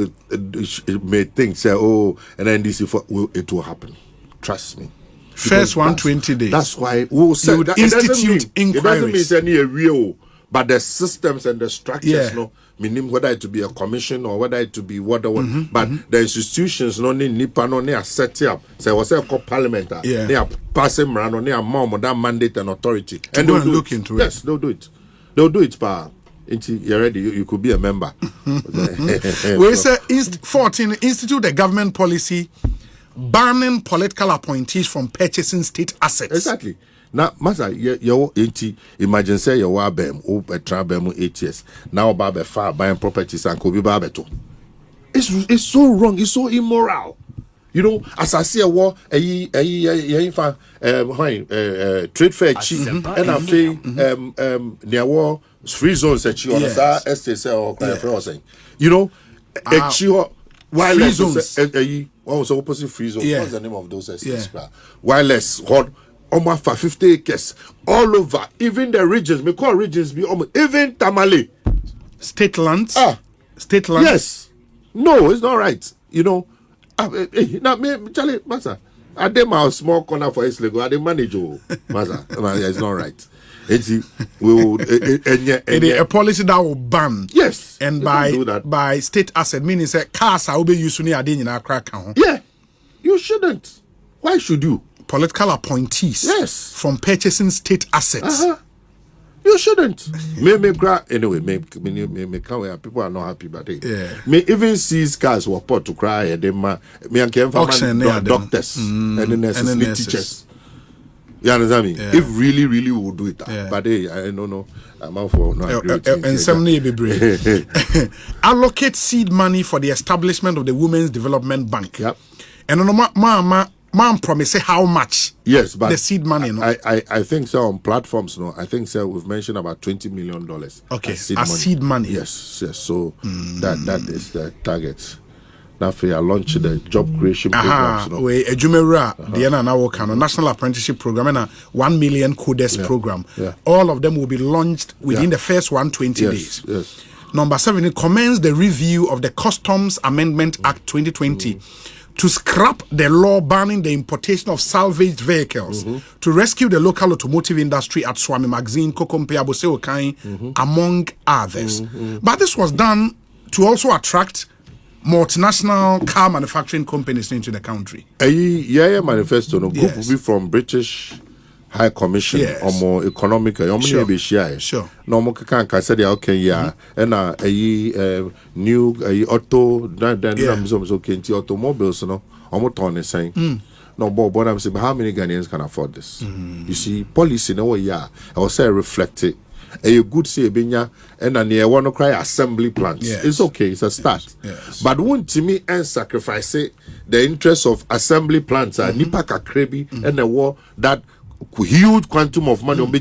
may think, say, and then this it will happen. Trust me. First 120 days. That's why we'll say that institute inquiries. It doesn't mean it's any real, but the systems and the structures, meaning whether it to be a commission or whether it to be whatever. But the institutions, no need Nipa, no need set up. Say, what's it called parliament? They are passing around, on their mom, that mandate and authority, and they'll look into it. Yes, they'll do it. They'll do it, pa. You're ready. You could be a member. We say 14 institute the government policy banning political appointees from purchasing state assets. Exactly. Now, Masa, you imagine say you are bem 8 years. Now, Baba far buying properties and could be Babeto. It's so wrong. It's so immoral. You know, as I see a war, trade fair chief, and I feel near war free zones that you understand, STSL you know, wireless zones. What was opposite free zones? What's the name of those STS? Wireless, hot, almost for 50 acres all over, even the regions, me call regions be almost even Tamale. State lands. State lands. Yes. No, it's not right. You know, now me Charlie Master. I did my small corner for his Lego. I did manage Master. It's not right. We will a policy that will ban. Yes. And by state asset, meaning say cars will be used to in our crack. Yeah. You shouldn't. Why should you? Political appointees. Yes. From purchasing state assets. You shouldn't. Anyway, people are not happy, but may even see cars were put to cry and then me and came from doctors and the nurses, teachers. You understand me? If really we would do it, but I don't know. I'm out for no agree. And some need be brave. Allocate seed money for the establishment of the Women's Development Bank. Yep. And Mom promise how much? Yes, but the seed money. I think so on platforms. No, I think so. We've mentioned about $20 million. Okay, seed money. Yes. So that is the target. Now we are launching the job creation programs. We Ejumera, the National Apprenticeship Program and a 1 million coders program. Yeah. All of them will be launched within the first 120 days. Yes. Number 7, it commends the review of the Customs Amendment Act 2020. To scrap the law banning the importation of salvaged vehicles, to rescue the local automotive industry at Swami Magazine, Kokompe, Abose Okai, among others. But this was done to also attract multinational car manufacturing companies into the country. Manifesto, no group will be from British High Commission or more economic. Sure. No more can say okay, and new auto automobiles, no, almost on the same. No, but I'm saying, how many Ghanaians can afford this? You see, policy, no, I will say reflected. A good say benya and a near one cry assembly plants. It's okay, it's a start. But won't to me and sacrifice the interest of assembly plants are Nipaka Krebi and the war that huge quantum of money on me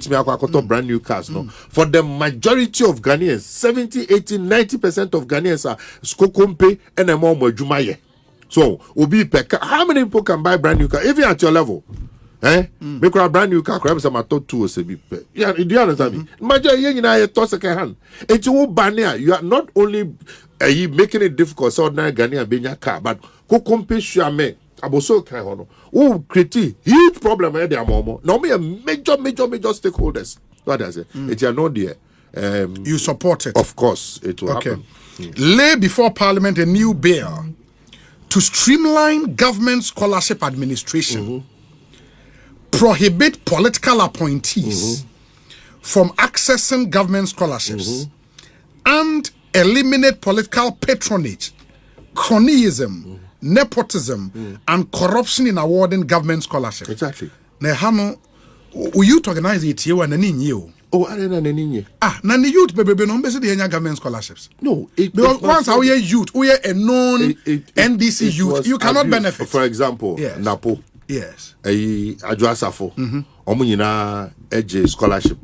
brand new cars. No, for the majority of Ghanaians, 70, 80, 90% of Ghanaians are Skokompe and a more Jumaye. So Obi Peka, how many people can buy brand new car, even at your level? Make a brand new car, grab some at 2 or yeah, do you understand me? Imagine you know a second hand. It's all banner. You are not only making it difficult so ordinary Ghanaian being your car, but Kokompe Shuame. Aboso kai hono. Oh, create huge problem here there momo. Now me a major stakeholders. What I say? It's not there. You support it. Of course, it will happen. Lay before Parliament a new bill to streamline government scholarship administration. Prohibit political appointees from accessing government scholarships and eliminate political patronage, cronyism, nepotism, and corruption in awarding government scholarships. Exactly. Now, we youth organize it here and then you. Oh, I don't know. Nani youth baby no be the government scholarships. No, because once we are youth, we are a known NDC youth, you cannot benefit. For example, Napo. Yes. Ajuasafo. Omunyina edge scholarship.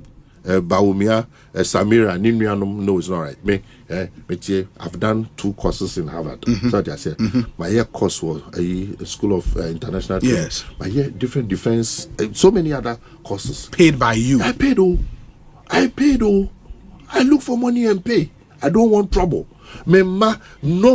Baumia, Samira, Ninianum, no, it's not right. Me, I've done 2 courses in Harvard. So I said, my year course was a School of International Trade. Yes. My year different defense, so many other courses. Paid by you. I paid all. I look for money and pay. I don't want trouble. Not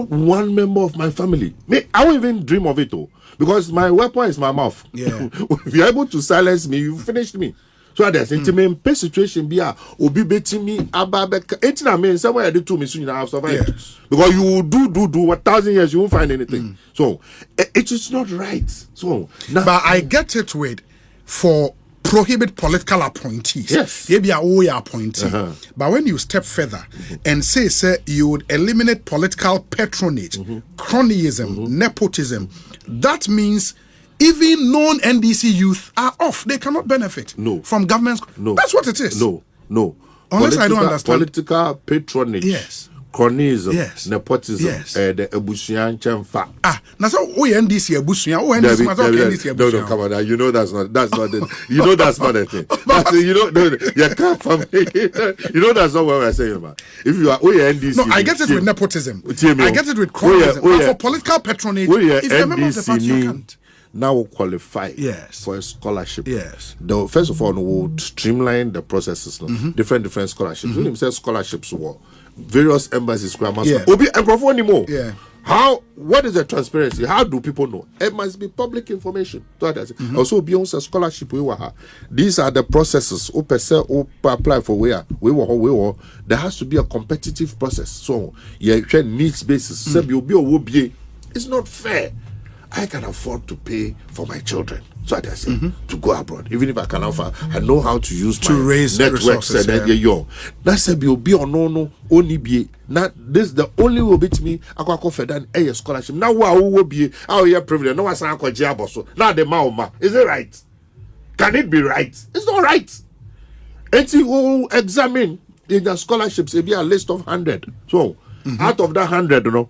one member of my family. I won't even dream of it all. Because my weapon is my mouth. Yeah. If you're able to silence me, you finished me. So there's intimate situation be obi betting me ababeka. It's not me somewhere I do to me soon I have survived. Yes. Because you will do 1,000 years, you won't find anything. So it is not right. So now, but I get it with for prohibit political appointees. Yes. They be a appointee. But when you step further and say you would eliminate political patronage, cronyism, nepotism, that means even non-NDC youth are off. They cannot benefit from government. No. That's what it is. No. Unless I don't understand. Political patronage. Yes. Cronyism. Yes. Nepotism. Yes. The Ebusian Chamfa. Now so NDC Ebusian. NDC. No, come on now. You know that's not it. You know that's not a thing. You can't from you know that's not what we're saying about. If you are NDC. No, I get it with nepotism. I get it with cronyism. But for political patronage, if you're a member of the party, you can't. now will qualify Yes. for a scholarship. Yes. Though first of all, we'll streamline the processes. Different scholarships. When you say scholarships, were various embassies, grammar Yeah. school. Obi and anymore. Yeah. How? What is the transparency? How do people know? It must be public information. So that's also beyond a scholarship. These are the processes. Apply for where we were. There has to be a competitive process. So yeah, needs basis. It's not fair. I can afford to pay for my children. So I say to go abroad, even if I can offer, I know how to use to my raise networks resources, and then that's a be or no only be not this the only will be to me. I can offer that a scholarship. Now what will be our year privilege? No, I can't job so now the mauma. Is it right? Can it be right? It's not right. And you will examine in the scholarships. It be a list of 100. So out of that 100, you know.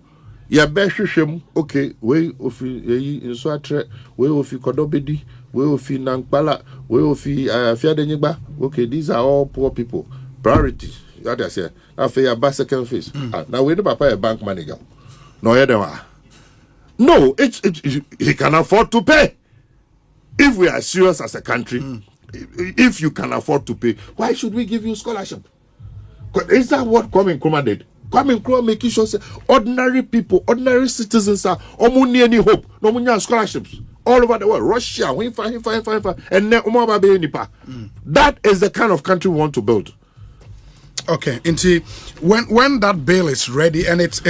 Ya beshwem okay we ofi nso atre we ofi kodobedi we ofi nankpala we ofi fiadenyigba okay these are all poor people priorities that I say after your second phase now we no papa a bank manager no hear them no it's he can afford to pay if we are serious as a country if you can afford to pay why should we give you scholarship? Is that what Kwame Nkrumah did? Kwame Nkrumah making sure say ordinary people, ordinary citizens are omuni any hope, no munya scholarships all over the world. Russia, and that is the kind of country we want to build. Okay, into when that bill is ready, and it's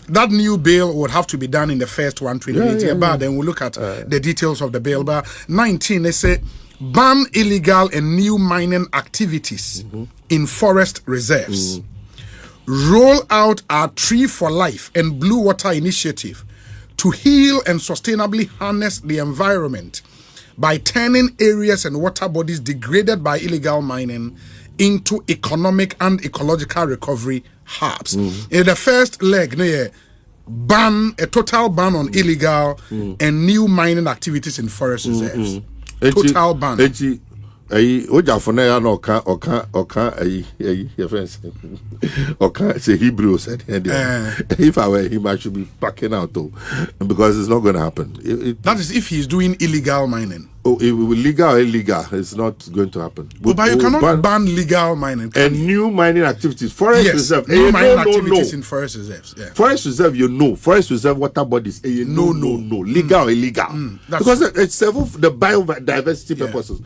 that new bill would have to be done in the first 120 days. But then we'll look at the details of the bill. But 19, they say ban illegal and new mining activities in forest reserves. Roll out our Tree for Life and Blue Water initiative to heal and sustainably harness the environment by turning areas and water bodies degraded by illegal mining into economic and ecological recovery hubs. In the first leg, a total ban on illegal and new mining activities in forest reserves. Total ban. Oja for na no oka your friends oka say Hebrew said if I were him I should be packing out though because it's not going to happen. That is if he's doing illegal mining. Oh, it will legal or illegal, it's not going to happen. But you cannot ban legal mining. And new mining activities, forest reserve. New mining activities in forest reserves. Yeah. Forest reserve, forest reserve water bodies. No, legal or illegal. Because it's several the biodiversity purposes.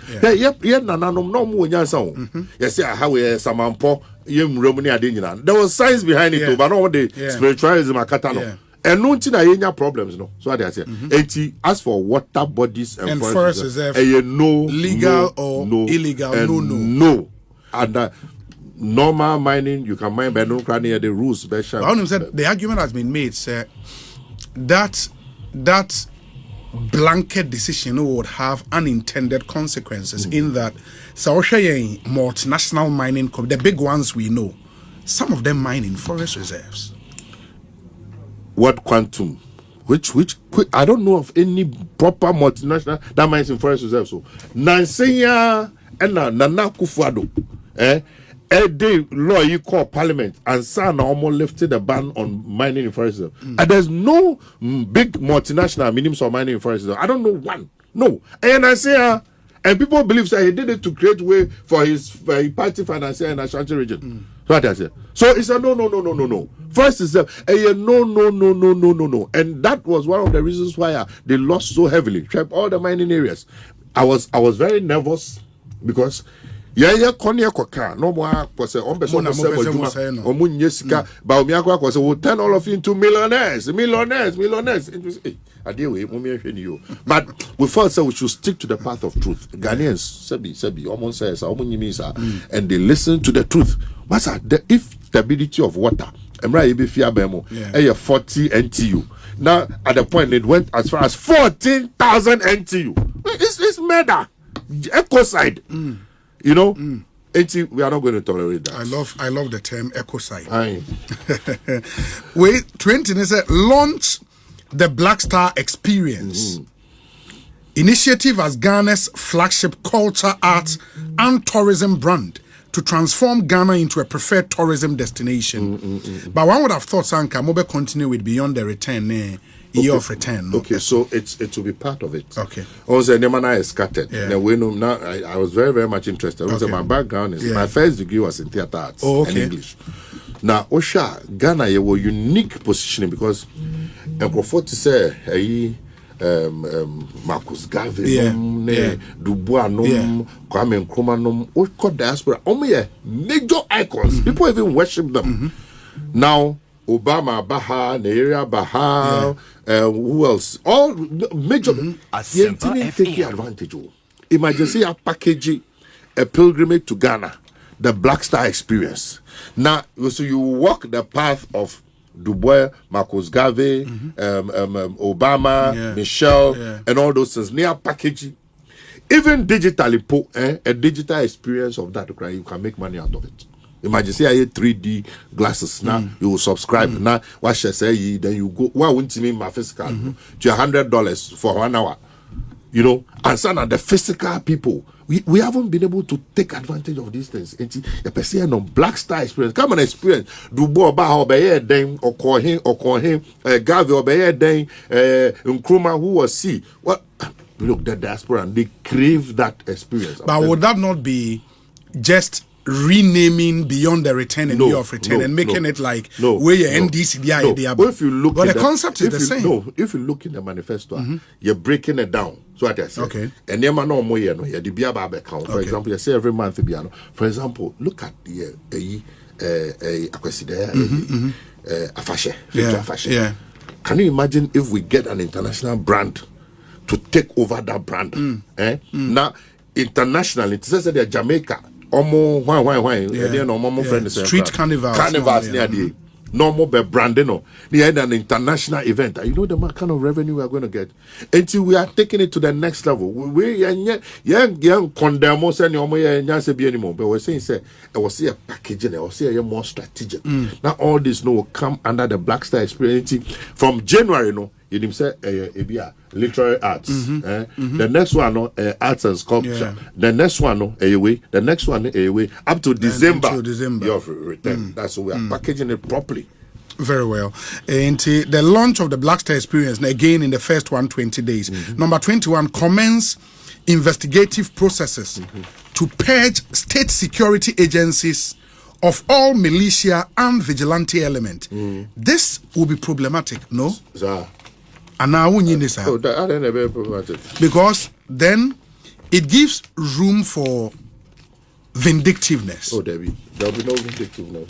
There was science behind it too, but not the spiritualism. And no problems, no. So I say, as for water bodies and forest reserve, legal or illegal, no. And normal mining, you can mine by no cranny the rules special. The argument has been made, sir, that blanket decision would have unintended consequences in that multinational mining, the big ones we know, some of them mine in forest reserves. What quantum? Which I don't know of any proper multinational that mines in forest reserve. So Nansenya and Nana Kufuado, a day law you call parliament and Sana almost lifted the ban on mining in forest reserve. And there's no big multinational minimum of mining in forest reserve. I don't know one. No. And Nansenya, and people believe that he did it to create way for his party financier in Ashanti region. What I say. So it's a no. First is no. And that was one of the reasons why they lost so heavily. All the mining areas. I was very nervous because konya koka no more because we'll turn all of you into millionaires. But we felt that we should stick to the path of truth. Ghanaians Sebi almost says and they listen to the truth. What's that? If stability of water, 40 NTU. Now at the point it went as far as 14,000 NTU. It's murder. Ecocide. You know? We are not going to tolerate that. I love the term ecocide. Wait, 20 said launch the Black Star Experience. Initiative as Ghana's flagship culture, arts, and tourism brand to transform Ghana into a preferred tourism destination. But one would have thought Sanka Mobe continue with Beyond the Return. year of return. No? Okay, so it will be part of it. Okay. Also, the man is scattered. Yeah. Now, I was very, very much interested. Also, my background is my first degree was in theater arts and English. Now, Osha, Ghana, you were unique positioning because Nkrofo to say, Marcus Garvey, Dubois, Kwame Nkrumah, Oko diaspora, major icons. People even worship them. Now, Obama, Baha, Neria, Baha, who else? All major. Take advantage of. Imagine say a package, a pilgrimage to Ghana, the Black Star experience. Now, so you walk the path of Dubois, Marcus Garvey, Obama, Michelle, and all those things. Near packaging, even digitally, a digital experience of that, you can make money out of it. Imagine say I had 3D glasses now, you will subscribe now. What shall I say? Then you go. Why wouldn't you mean my physical to $100 for 1 hour? You know, and some of the physical people. We haven't been able to take advantage of these things. A person on Black Star experience. Come on, experience. Dubois Baha obey them or call him Garvey obey them Nkrumah who was see. What look the diaspora and they crave that experience. But would that not be just renaming beyond the return and year of return and making it like where your NDC But if you look, but the concept is the same. No, if you look in the manifesto, you're breaking it down. So what I say, okay. And no more the Biaba account. For example, you say every month piano. For example, look at the Ekosiisen, Afashe. Yeah. Can you imagine if we get an international brand to take over that brand? Now, internationally, it says that Jamaica. Street carnivals near the normal branding no near an international event. You know the kind of revenue we are going to get until we are taking it to the next level. We condemn us anymore, but we're saying say I was see a packaging, I was see a more strategic. Now all this will come under the Black Star experience from January. No, you didn't say literary arts. The next one, arts and sculpture. The next one, the next one, up to December. You have return. That's why we are packaging it properly. Very well. And the launch of the Black Star experience, again in the first 120 days. Number 21, commence investigative processes to purge state security agencies of all militia and vigilante element. This will be problematic, no? Sir. And now we need this because then it gives room for vindictiveness. There'll be no vindictiveness.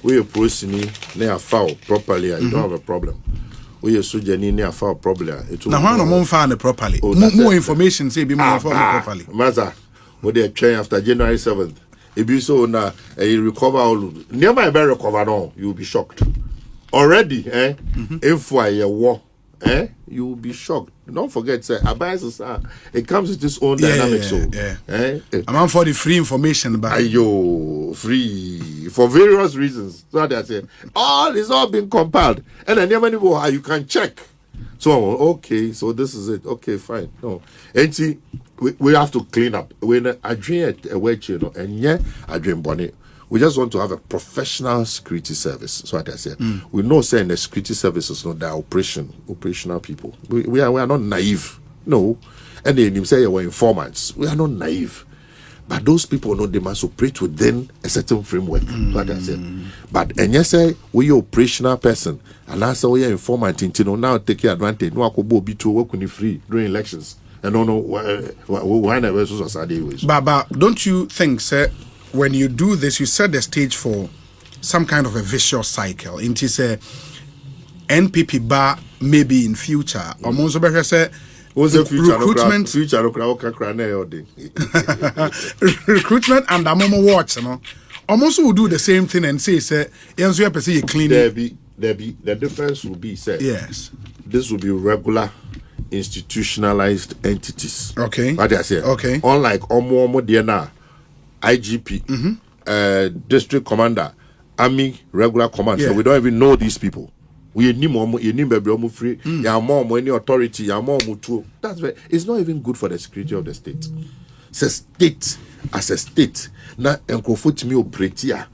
We approach me near foul properly, you don't have a problem. We are sujani near foul properly. Now, why not find properly? More information say be more properly. Maza, what they train after January 7th. If you so now, you recover all. Never ever recover no, you'll be shocked. Already, if a war. You will be shocked. Don't forget, sir, it comes with its own dynamics. I'm for the free information, but free for various reasons. So that I say, it's all been compiled, and then you can check. So okay, so this is it. Okay, fine. No, and see, we have to clean up. When I dream a wedge, and I dream bonnie. We just want to have a professional security service. So what I said, we know saying the security services, no, they're operational people. We are not naive, no. And they say we're informants. We are not naive, but those people know they must operate within a certain framework. So what I said, but and you say we are operational person, and also we are informant. Now take advantage. No, I could be to work when free during elections. And no, why never so ways. But don't you think, sir? When you do this, you set the stage for some kind of a vicious cycle. It is a NPP bar maybe in future. Almost say recruitment, recruitment, and a moment watch. Almost will do the same thing and say, you clean. The difference will be said. Yes, this will be regular institutionalized entities. Okay, what I say. Okay, unlike Omo DNA. IGP, district commander, army regular command. So we don't even know these people. We need more. You need more free. You more any authority. You more too. That's very. It's not even good for the security of the state. It's a state as a state. Now, Nkrofo me operate here.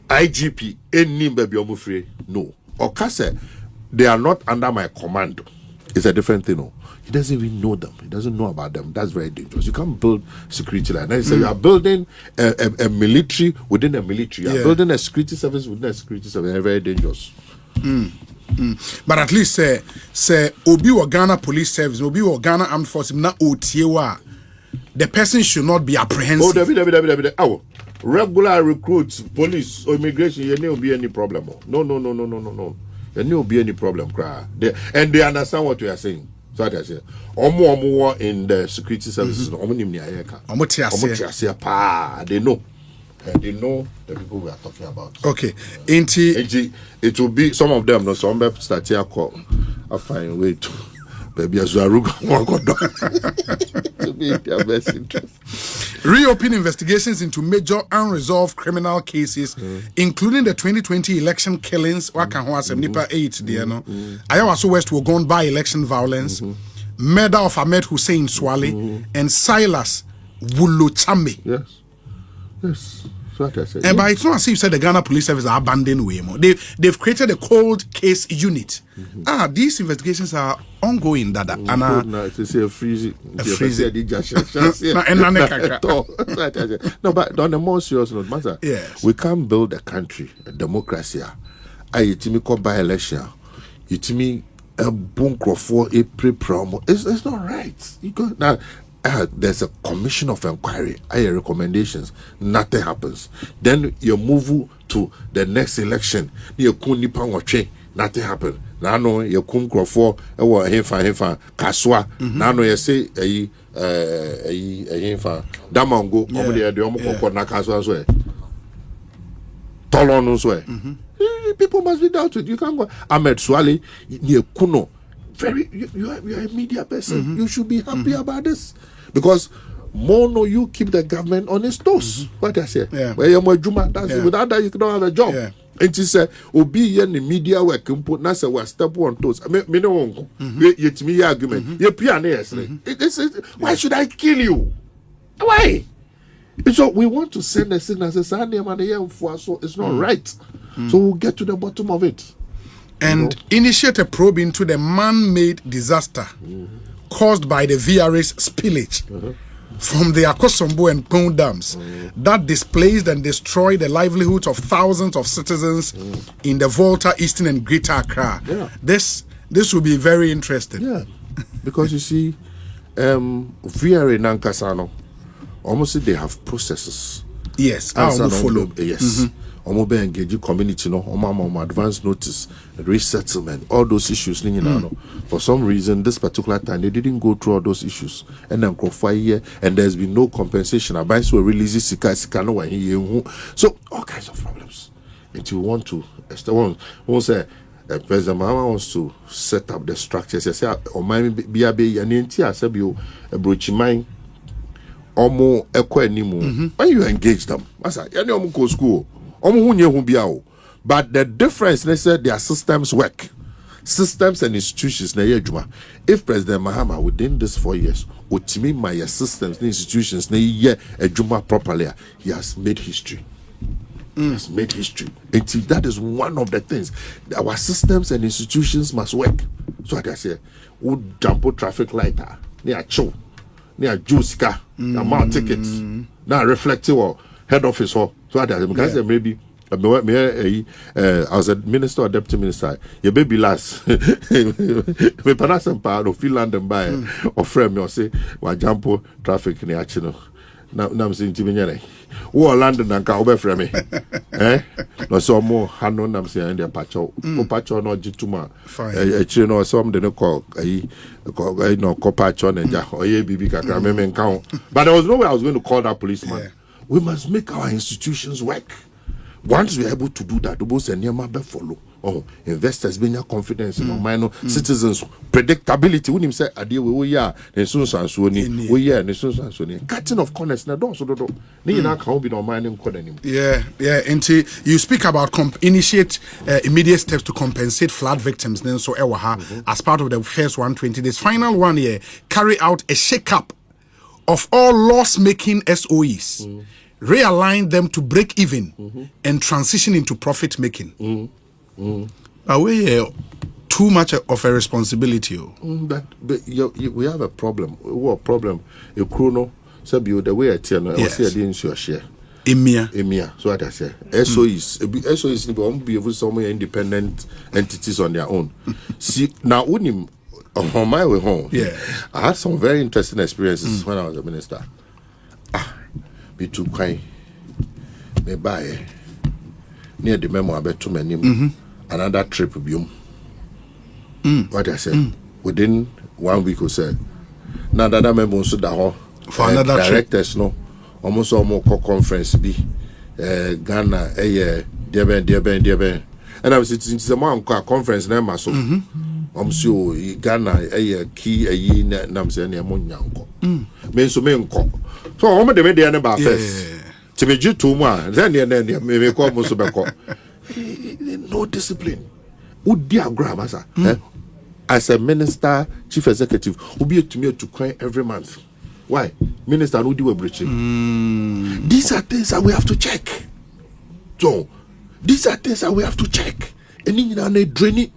IGP any free. No. Or kase they are not under my command, it's a different thing. He doesn't even know them. He doesn't know about them. That's very dangerous. You can't build security like that. You say you are building a military within a military. You are building a security service within a security service. They're very dangerous. But at least say Obi or Ghana Police Service, Obi or Ghana Armed Forces, na OTwa. The person should not be apprehensive. Oh, regular recruits, police or immigration, there will be any problem. No. There will be any problem. And they understand what we are saying. So I say, omo in the security services, they know. And they know the people we are talking about. Okay. It will be some of them, no, some start here call. I find way to baby as well. To be their best interest. Reopen investigations into major unresolved criminal cases, including the 2020 election killings. Nipa 8 there, no. Ayawaso West will go on by election violence, murder of Ahmed Hussein Swale, and Silas Wuluchame. Yes. So what I said. But it's not as if you said the Ghana Police Service are abandoned way more. They've created a cold case unit. These investigations are ongoing, Dada. It's a freeze. No, but on the more serious note, matter. Yes. We can't build a country, a democracy. Itimi call by election. Itimi a bunker for a pre-promo. It's not right. You go now. There's a commission of inquiry. Recommendations. Nothing happens. Then you move to the next election. Nothing happens. Now no, you come for hefa kaswa. Now no, you say hefa damango. Na kaswa so. Tolon so. People must be doubted. You can't go. Ahmed Swale, you kuno. You are a media person. You should be happy about this. Because mono, you keep the government on its toes. What I say? Where you're more Juma, without that you don't have a job. And she said, Obi in the media work and put Nasa was step on toes. I mean, no, it's me argument. You're pianist. Why should I kill you? Why? So we want to send a signal as a Sunday man for so it's not right. So we'll get to the bottom of it. And initiate a probe into the man-made disaster caused by the VRS spillage from the Akosombo and Pong dams that displaced and destroyed the livelihoods of thousands of citizens in the Volta, Eastern and Greater Accra. This will be very interesting. Yeah, because you see, VRA Nankasano, almost they have processes. Yes, I will follow. Yes. Omobe engage community, no, advance notice, resettlement, all those issues. For some reason, this particular time they didn't go through all those issues, and then and there's been no compensation. About so releases so all kinds of problems. And you want to, say President Mahama wants to set up the structures. I say, "Oh my, be and I said you a brochimine, omo ekwe nimu." When you engage them, I say, "You go school." But the difference, they said their systems work. Systems and institutions. If President Mahama within these 4 years, ultimately my systems and institutions, properly, he has made history. He has made history. And that is one of the things. Our systems and institutions must work. So like I say, we jump traffic lighter, near Cho, near Juska, amount tickets, now reflective or head office. So because maybe I was a minister or deputy minister. Your baby last. Me panasam pa no feel London by or frame me or say wa jump traffic ni achino. Now I'm saying to me, "Oh, London and ka obe frame me." No so more hano nam say in the pacho. Pacho no jituma. Actually no some they no call no call pacho neja or ye bibi kakra me nkan. But there was no way I was going to call that policeman. We must make our institutions work. Once we are able to do that, the boss and Yama follow. Investors being confidence in minor citizens, predictability. When him say, "Adi we are," then soon sansoni, we are, then soon sansoni. Cutting of corners, na don't so do. Ni na can't be no mining code anymore. Yeah. And you speak about initiate immediate steps to compensate flood victims. Then so as part of the first 120 days, final 1 year, carry out a shake-up of all loss-making SOEs, realign them to break even and transition into profit-making. too much of a responsibility. But we have a problem. What problem? A chrono, so the way I tell you, I say I didn't share. Emia. So what I say. SOEs will be able some independent entities on their own. See now, on my way home, I had some very interesting experiences when I was a minister. Me too kind. Me buy near the memo about too many. Another trip with you. What I said within 1 week or so. Now that I remember also that for another directors trip. No almost conference be Ghana dear and I was sitting to the conference name so so Ghana key nam say na mo nyanko me so me nko so o me de na ba first to me ju to mu then me call mo so be ko no discipline udi agrama sa as a minister chief executive will be to me to coin every month. Why? Minister no do a breaching. These are things that we have to check. So these are things that we have to check. And in a draining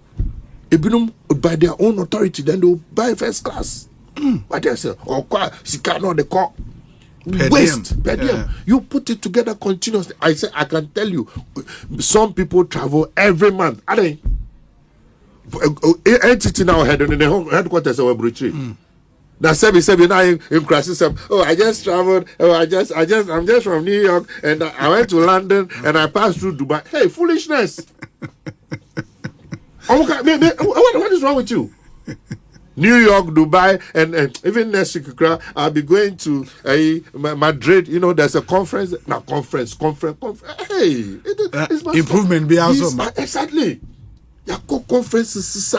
by their own authority, then they will buy first class. But they say, or sika no the call. Waste per diem. You put it together continuously. I say I can tell you, some people travel every month. Are they? Entity now head in the headquarters of a breaching. Now, Sebi now in crisis. Oh, I just traveled. Oh, I'm just from New York, and I went to London, and I passed through Dubai. Hey, foolishness! What is wrong with you? New York, Dubai, and even next week, I'll be going to Madrid. You know, there's a conference. Now, conference. Hey, it's improvement be also exactly. Conferences,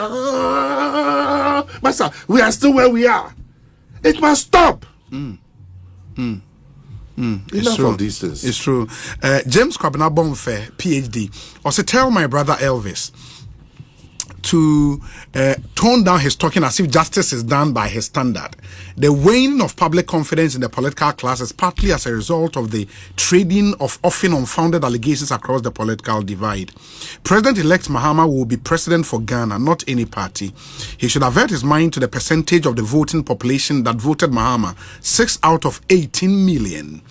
Master, we are still where we are. It must stop. Enough of these things. It's true. James Kwabena Bonfair, PhD, also tell my brother Elvis to tone down his talking as if justice is done by his standard. The waning of public confidence in the political class is partly as a result of the trading of often unfounded allegations across the political divide. President-elect Mahama will be president for Ghana, not any party. He should avert his mind to the percentage of the voting population that voted Mahama, 6 out of 18 million.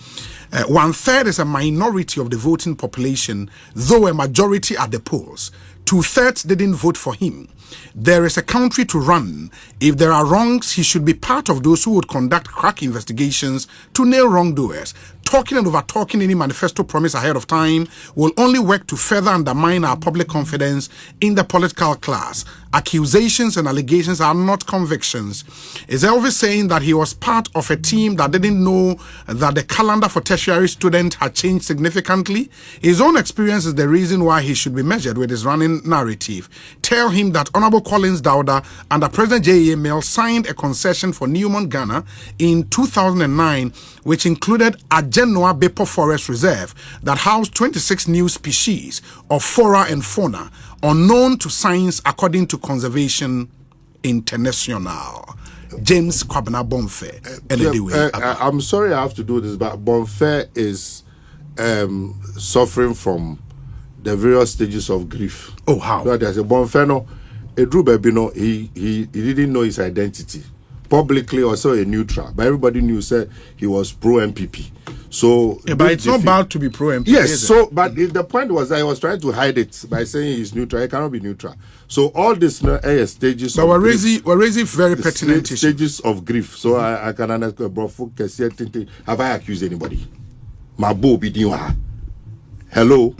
1/3 is a minority of the voting population, though a majority at the polls. 2/3 didn't vote for him. There is a country to run. If there are wrongs, he should be part of those who would conduct crack investigations to nail wrongdoers. Talking and over-talking any manifesto promise ahead of time will only work to further undermine our public confidence in the political class. Accusations and allegations are not convictions. Is Elvis saying that he was part of a team that didn't know that the calendar for tertiary students had changed significantly? His own experience is the reason why he should be measured with his running narrative. Tell him that Honorable Collins Dawda under President J.A. Mills signed a concession for Newmont, Ghana in 2009, which included a Genoa Bepo Forest Reserve that housed 26 new species of flora and fauna unknown to science according to Conservation International. James Kwabena Bonfair. I'm sorry I have to do this, but Bonfair is suffering from the various stages of grief. Oh, how? So there's a Bonfair, no, a Drew baby, no, he didn't know his identity. Publicly also a neutral, but everybody knew said he was pro NPP. So, but it's not bad to be pro NPP. Yes, so but the point was that he was trying to hide it by saying he's neutral. He cannot be neutral. So all these stages. But we're raising very pertinent stages of grief. So I can understand. Have I accused anybody? Mabo Bidiwa. Hello,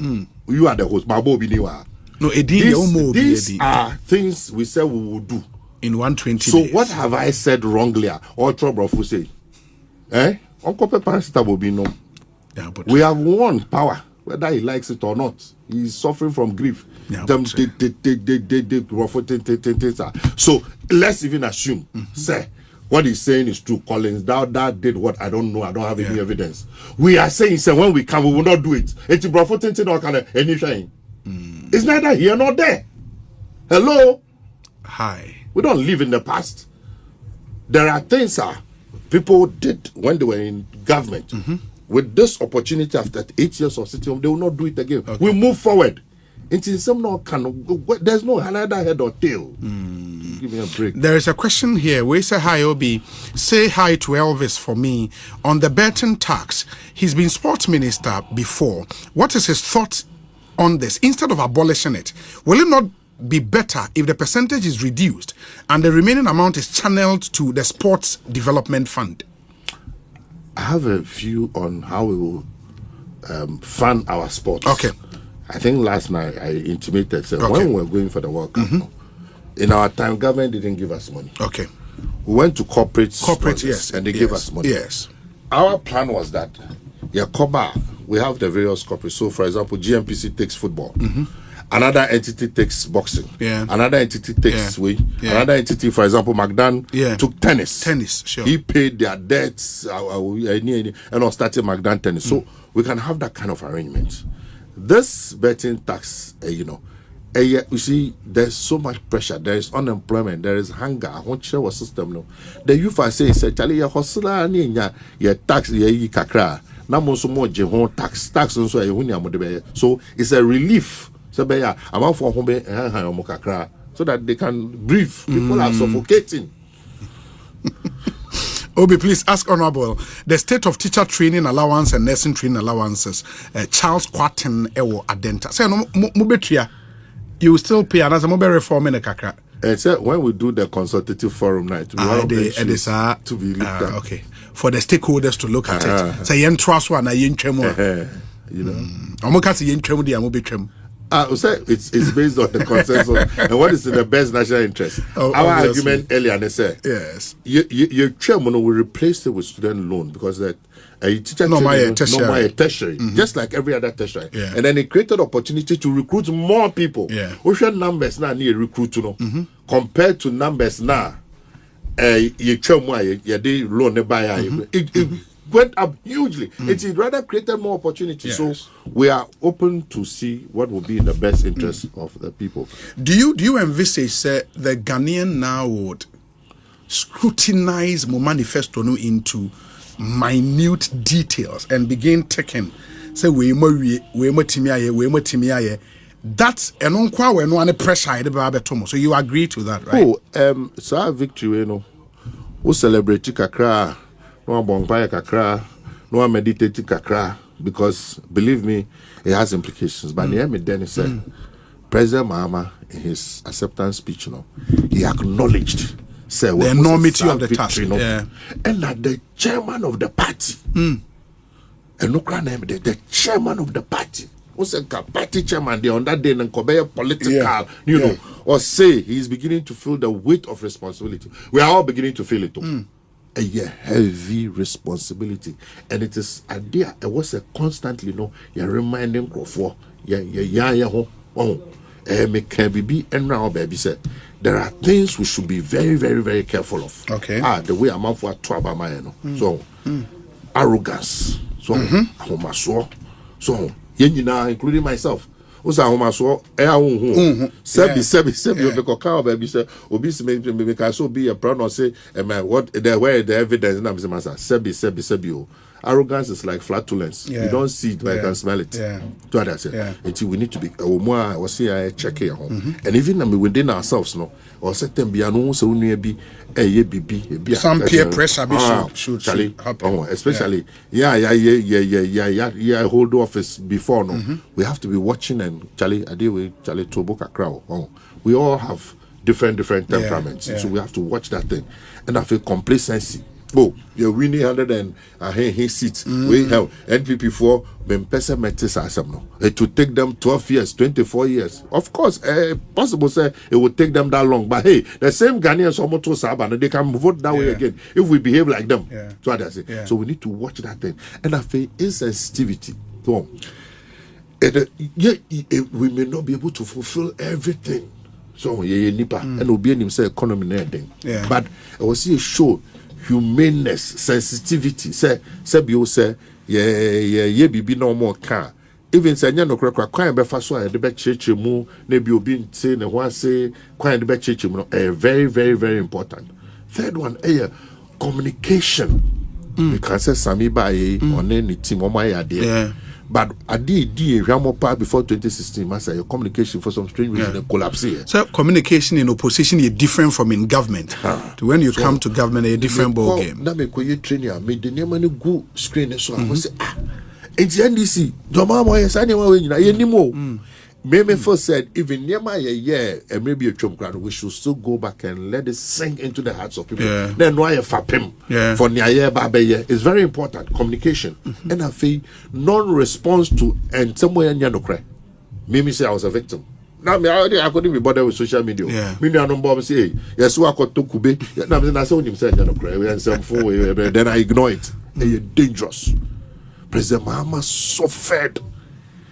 you are the host. Mabo Bidiwa. No, these are things we said we will do. In 120 So days. what have I said wrongly? Or trouble say? We have won power, whether he likes it or not. He's suffering from grief. So let's even assume, say, what he's saying is true. Collins that did what I don't know. I don't have any evidence. We are saying, say, when we come, we will not do it. It's neither here nor there. Hello? Hi. We don't live in the past. There are things people did when they were in government. With this opportunity after 8 years of sitting home, they will not do it again. Okay. We move forward. It's some no can. There's no another head or tail. Give me a break. There is a question here. We say hi, Obi. Say hi to Elvis for me on the betting tax. He's been sports minister before. What is his thoughts on this? Instead of abolishing it, will it not be better if the percentage is reduced and the remaining amount is channeled to the sports development fund? I have a view on how we will fund our sports. Okay. I think last night I intimated when we were going for the World Cup, in our time, government didn't give us money. Okay. We went to corporate yes, and they gave us money. Yes. Our plan was that, we have the various corporates. So, for example, GMPC takes football. Another entity takes boxing. Yeah. Another entity takes Another entity, for example, McDan took tennis. Tennis, sure. He paid their debts and all started McDan tennis. So we can have that kind of arrangement. This betting tax, you see, there's so much pressure. There is unemployment. There is hunger. I want to share a system. No, the youth are saying, "Charlie, your hustler, your tax, your kakra. Now most more tax also. So it's a relief. So I'm for home so that they can breathe. People are suffocating." Obi, please ask Honorable the state of teacher training allowance and nursing training allowances. Charles Quatten Ewo Adenta. Say no mubetria. You still pay another mobile reform in a kakra. When we do the consultative forum night, to be looked at. Okay, for the stakeholders to look at it. Say yen trust one, yen tremo. Omokasi yen tremo di amobe trem. It's based on the consensus and what is in the best national interest. Our argument earlier, they said, yes, your chairman will replace it with student loan because that a teacher tertiary, just like every other tertiary. Yeah. And then it created opportunity to recruit more people. Yeah. Which numbers now need recruit compared to numbers now. Your chairman, your loan buy it went up hugely. It rather created more opportunities. Yes. So we are open to see what will be in the best interest of the people. Do you envisage the Ghanaian now would scrutinize my manifesto into minute details and begin taking say we mo timiaye that's an unqua when one pressure so you agree to that, right? So our victory, we celebrate kakra. No bonfire kakra, no meditate kakra, because believe me, it has implications. But then he said, President Mahama, in his acceptance speech, he acknowledged the enormity of the task, and that the chairman of the party, and the chairman of the party, who's a party chairman, they on that day and political, or say he's beginning to feel the weight of responsibility. We are all beginning to feel it too. A heavy responsibility, and it is a dear. It was a constantly, you're reminding for me can be and now baby said there are things we should be very, very, very careful of. Okay. The way I'm for trouble, so arrogance, so including myself. Usa homa so sebi because cow baby say obi me can so be a pronoun say what where the evidence na sebi arrogance is like flatulence. You don't see it but you can smell it. To others we need to be more was here check here and even within ourselves or certain be no so nu bi bibi some peer pressure should happen. Especially hold office before we have to be watching and Charlie to book a crowd. We all have different temperaments, so we have to watch that thing. And I feel complacency. You're winning 100 and seats. We have NPP for it to take them 12 years, 24 years. Of course, possible say it would take them that long. But hey, the same Ghanaians almost and they can vote that way again if we behave like them. So I say. So we need to watch that thing. And I feel insensitivity. So we may not be able to fulfill everything. So and will be in economy and everything. But I will see a show. Humaneness, sensitivity. Say bibi no more car. Even say no kwan be fa so a de be cheche mu na bi obi nte ne ho ase kwan de be cheche mu very, very, very important. Third one, communication. Because say sami ba on any team o my ade. But I did before 2016, master your communication for some strange reason collapse here. So communication in opposition is different from in government. To when you come to government, a different ball game. Now me training, made the name and go screen so I was say it's NDC. Your mama is anymore. Meme first said, even near my year, and maybe a Trump crowd, we should still go back and let it sink into the hearts of people. Then why a fapim for Nyaye Babaye is very important. Communication. And I feel non-response to and somewhere in Yanokre. Mimi say I was a victim. Now I couldn't be bothered with social media. Me no bomb say, yes, I got to Kube. Now I saw him say Yanokre and some fool. Then I ignore it. You're dangerous. President Mahama suffered.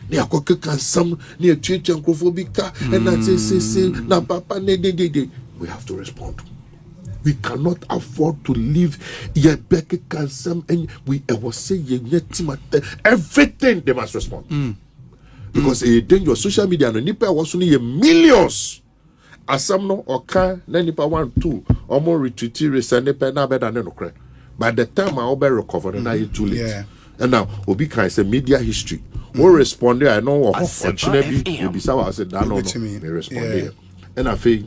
Ni akoke kansam ni etwetwe nkrofobika and na say na papa ne de we have to respond. We cannot afford to leave ye beke kansam and we was say ye timate everything they must respond. Because a dangerous social media no nipa was only millions asam no oka na nipa 1 2 omo retreat resend pe na better no kre. By the time I will be recovered na you too late. And now obi can say media history. What responded, I know unfortunately you be so I said no me respond. And I feel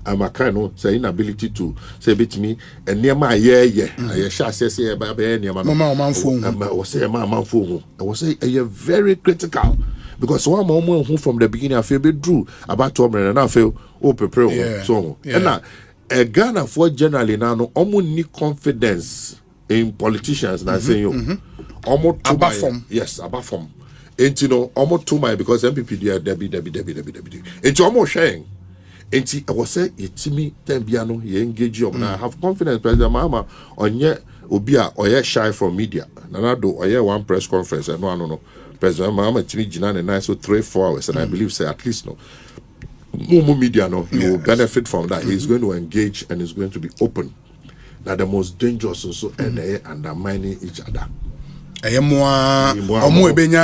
I'm a kind of say inability to say bit me and near my I shall say by near my mama phone. I was say my man phone. I was say a very critical because one moment who from the beginning I feel bit drew about Tom and I feel prepare so and now a Ghana for generally now no need confidence in politicians and I say you almost to my yes about from and you know almost to my because NPP there Debbie it's almost sharing and I was say it's me tembiano you engage you now I have confidence President Mahama on ye obia or ye shy from media na do or ye one press conference and no President Mahama to me jinan and I so 3-4 hours and I believe say at least no more media no he will benefit from that. He's going to engage and he's going to be open. Now the most dangerous also and they undermining each other.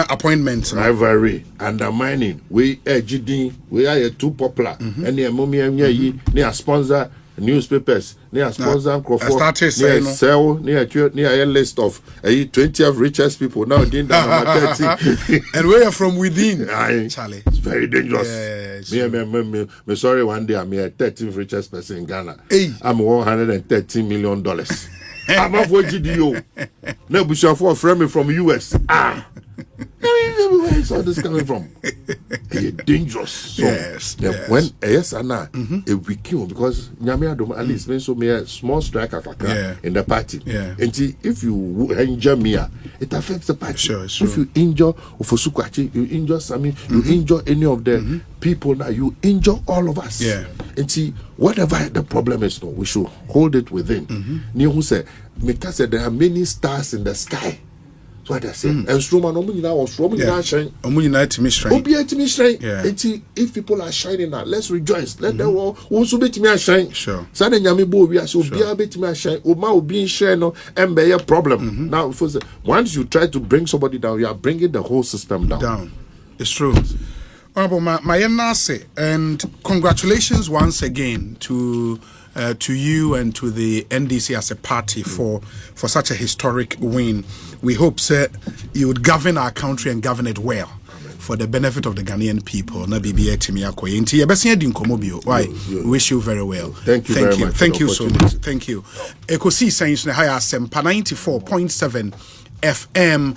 Appointments rivalry undermining we GD we are too popular and the mommy near sponsor newspapers near sponsor sell near a list of 20th richest people now doing number 30 and we are from within. Charlie, it's very dangerous. Me sorry one day I'm a 13th richest person in Ghana. I'm $113 million. I'm off GDO. No, we shall for a friend from US. Where is all this coming from? It's dangerous. So when Anna a week because Nyame at least so me a small striker in the party. And if you injure me, it affects the party. Sure. If you injure Ofosukwachi, you injure Sami, you injure any of the people now, you injure all of us. And see, whatever the problem is, no, we should hold it within. Who said, because there are many stars in the sky. So what I say, and Stroma no money now, Stroma now shine. If people are shining now, let's rejoice. Let them all also be me shine. Sure. Sudden Yamibo, we are so be a bit me shine. Oma being shine no and be a problem. Now, once you try to bring somebody down, you are bringing the whole system down. It's true. Honorable Mayenase, and congratulations once again to you and to the NDC as a party for such a historic win. We hope, sir, you would govern our country and govern it well for the benefit of the Ghanaian people. Na bibi etimi akoye. Nti yebesi edi nkomobio. Why? We wish you very well. Thank you very much. Thank you so much. Thank you. Ekosiisen ne haya sempa 94.7 FM.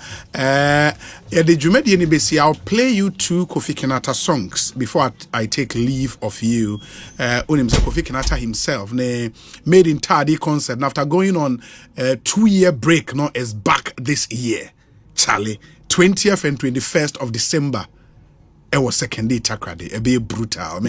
I'll play you 2 Kofi Kenyatta songs before I take leave of you. Kofi Kenyatta himself made in Tardy concert and after going on a 2-year break, is back this year. Charlie, 20th and 21st of December. It was second day Takrade, a bit brutal.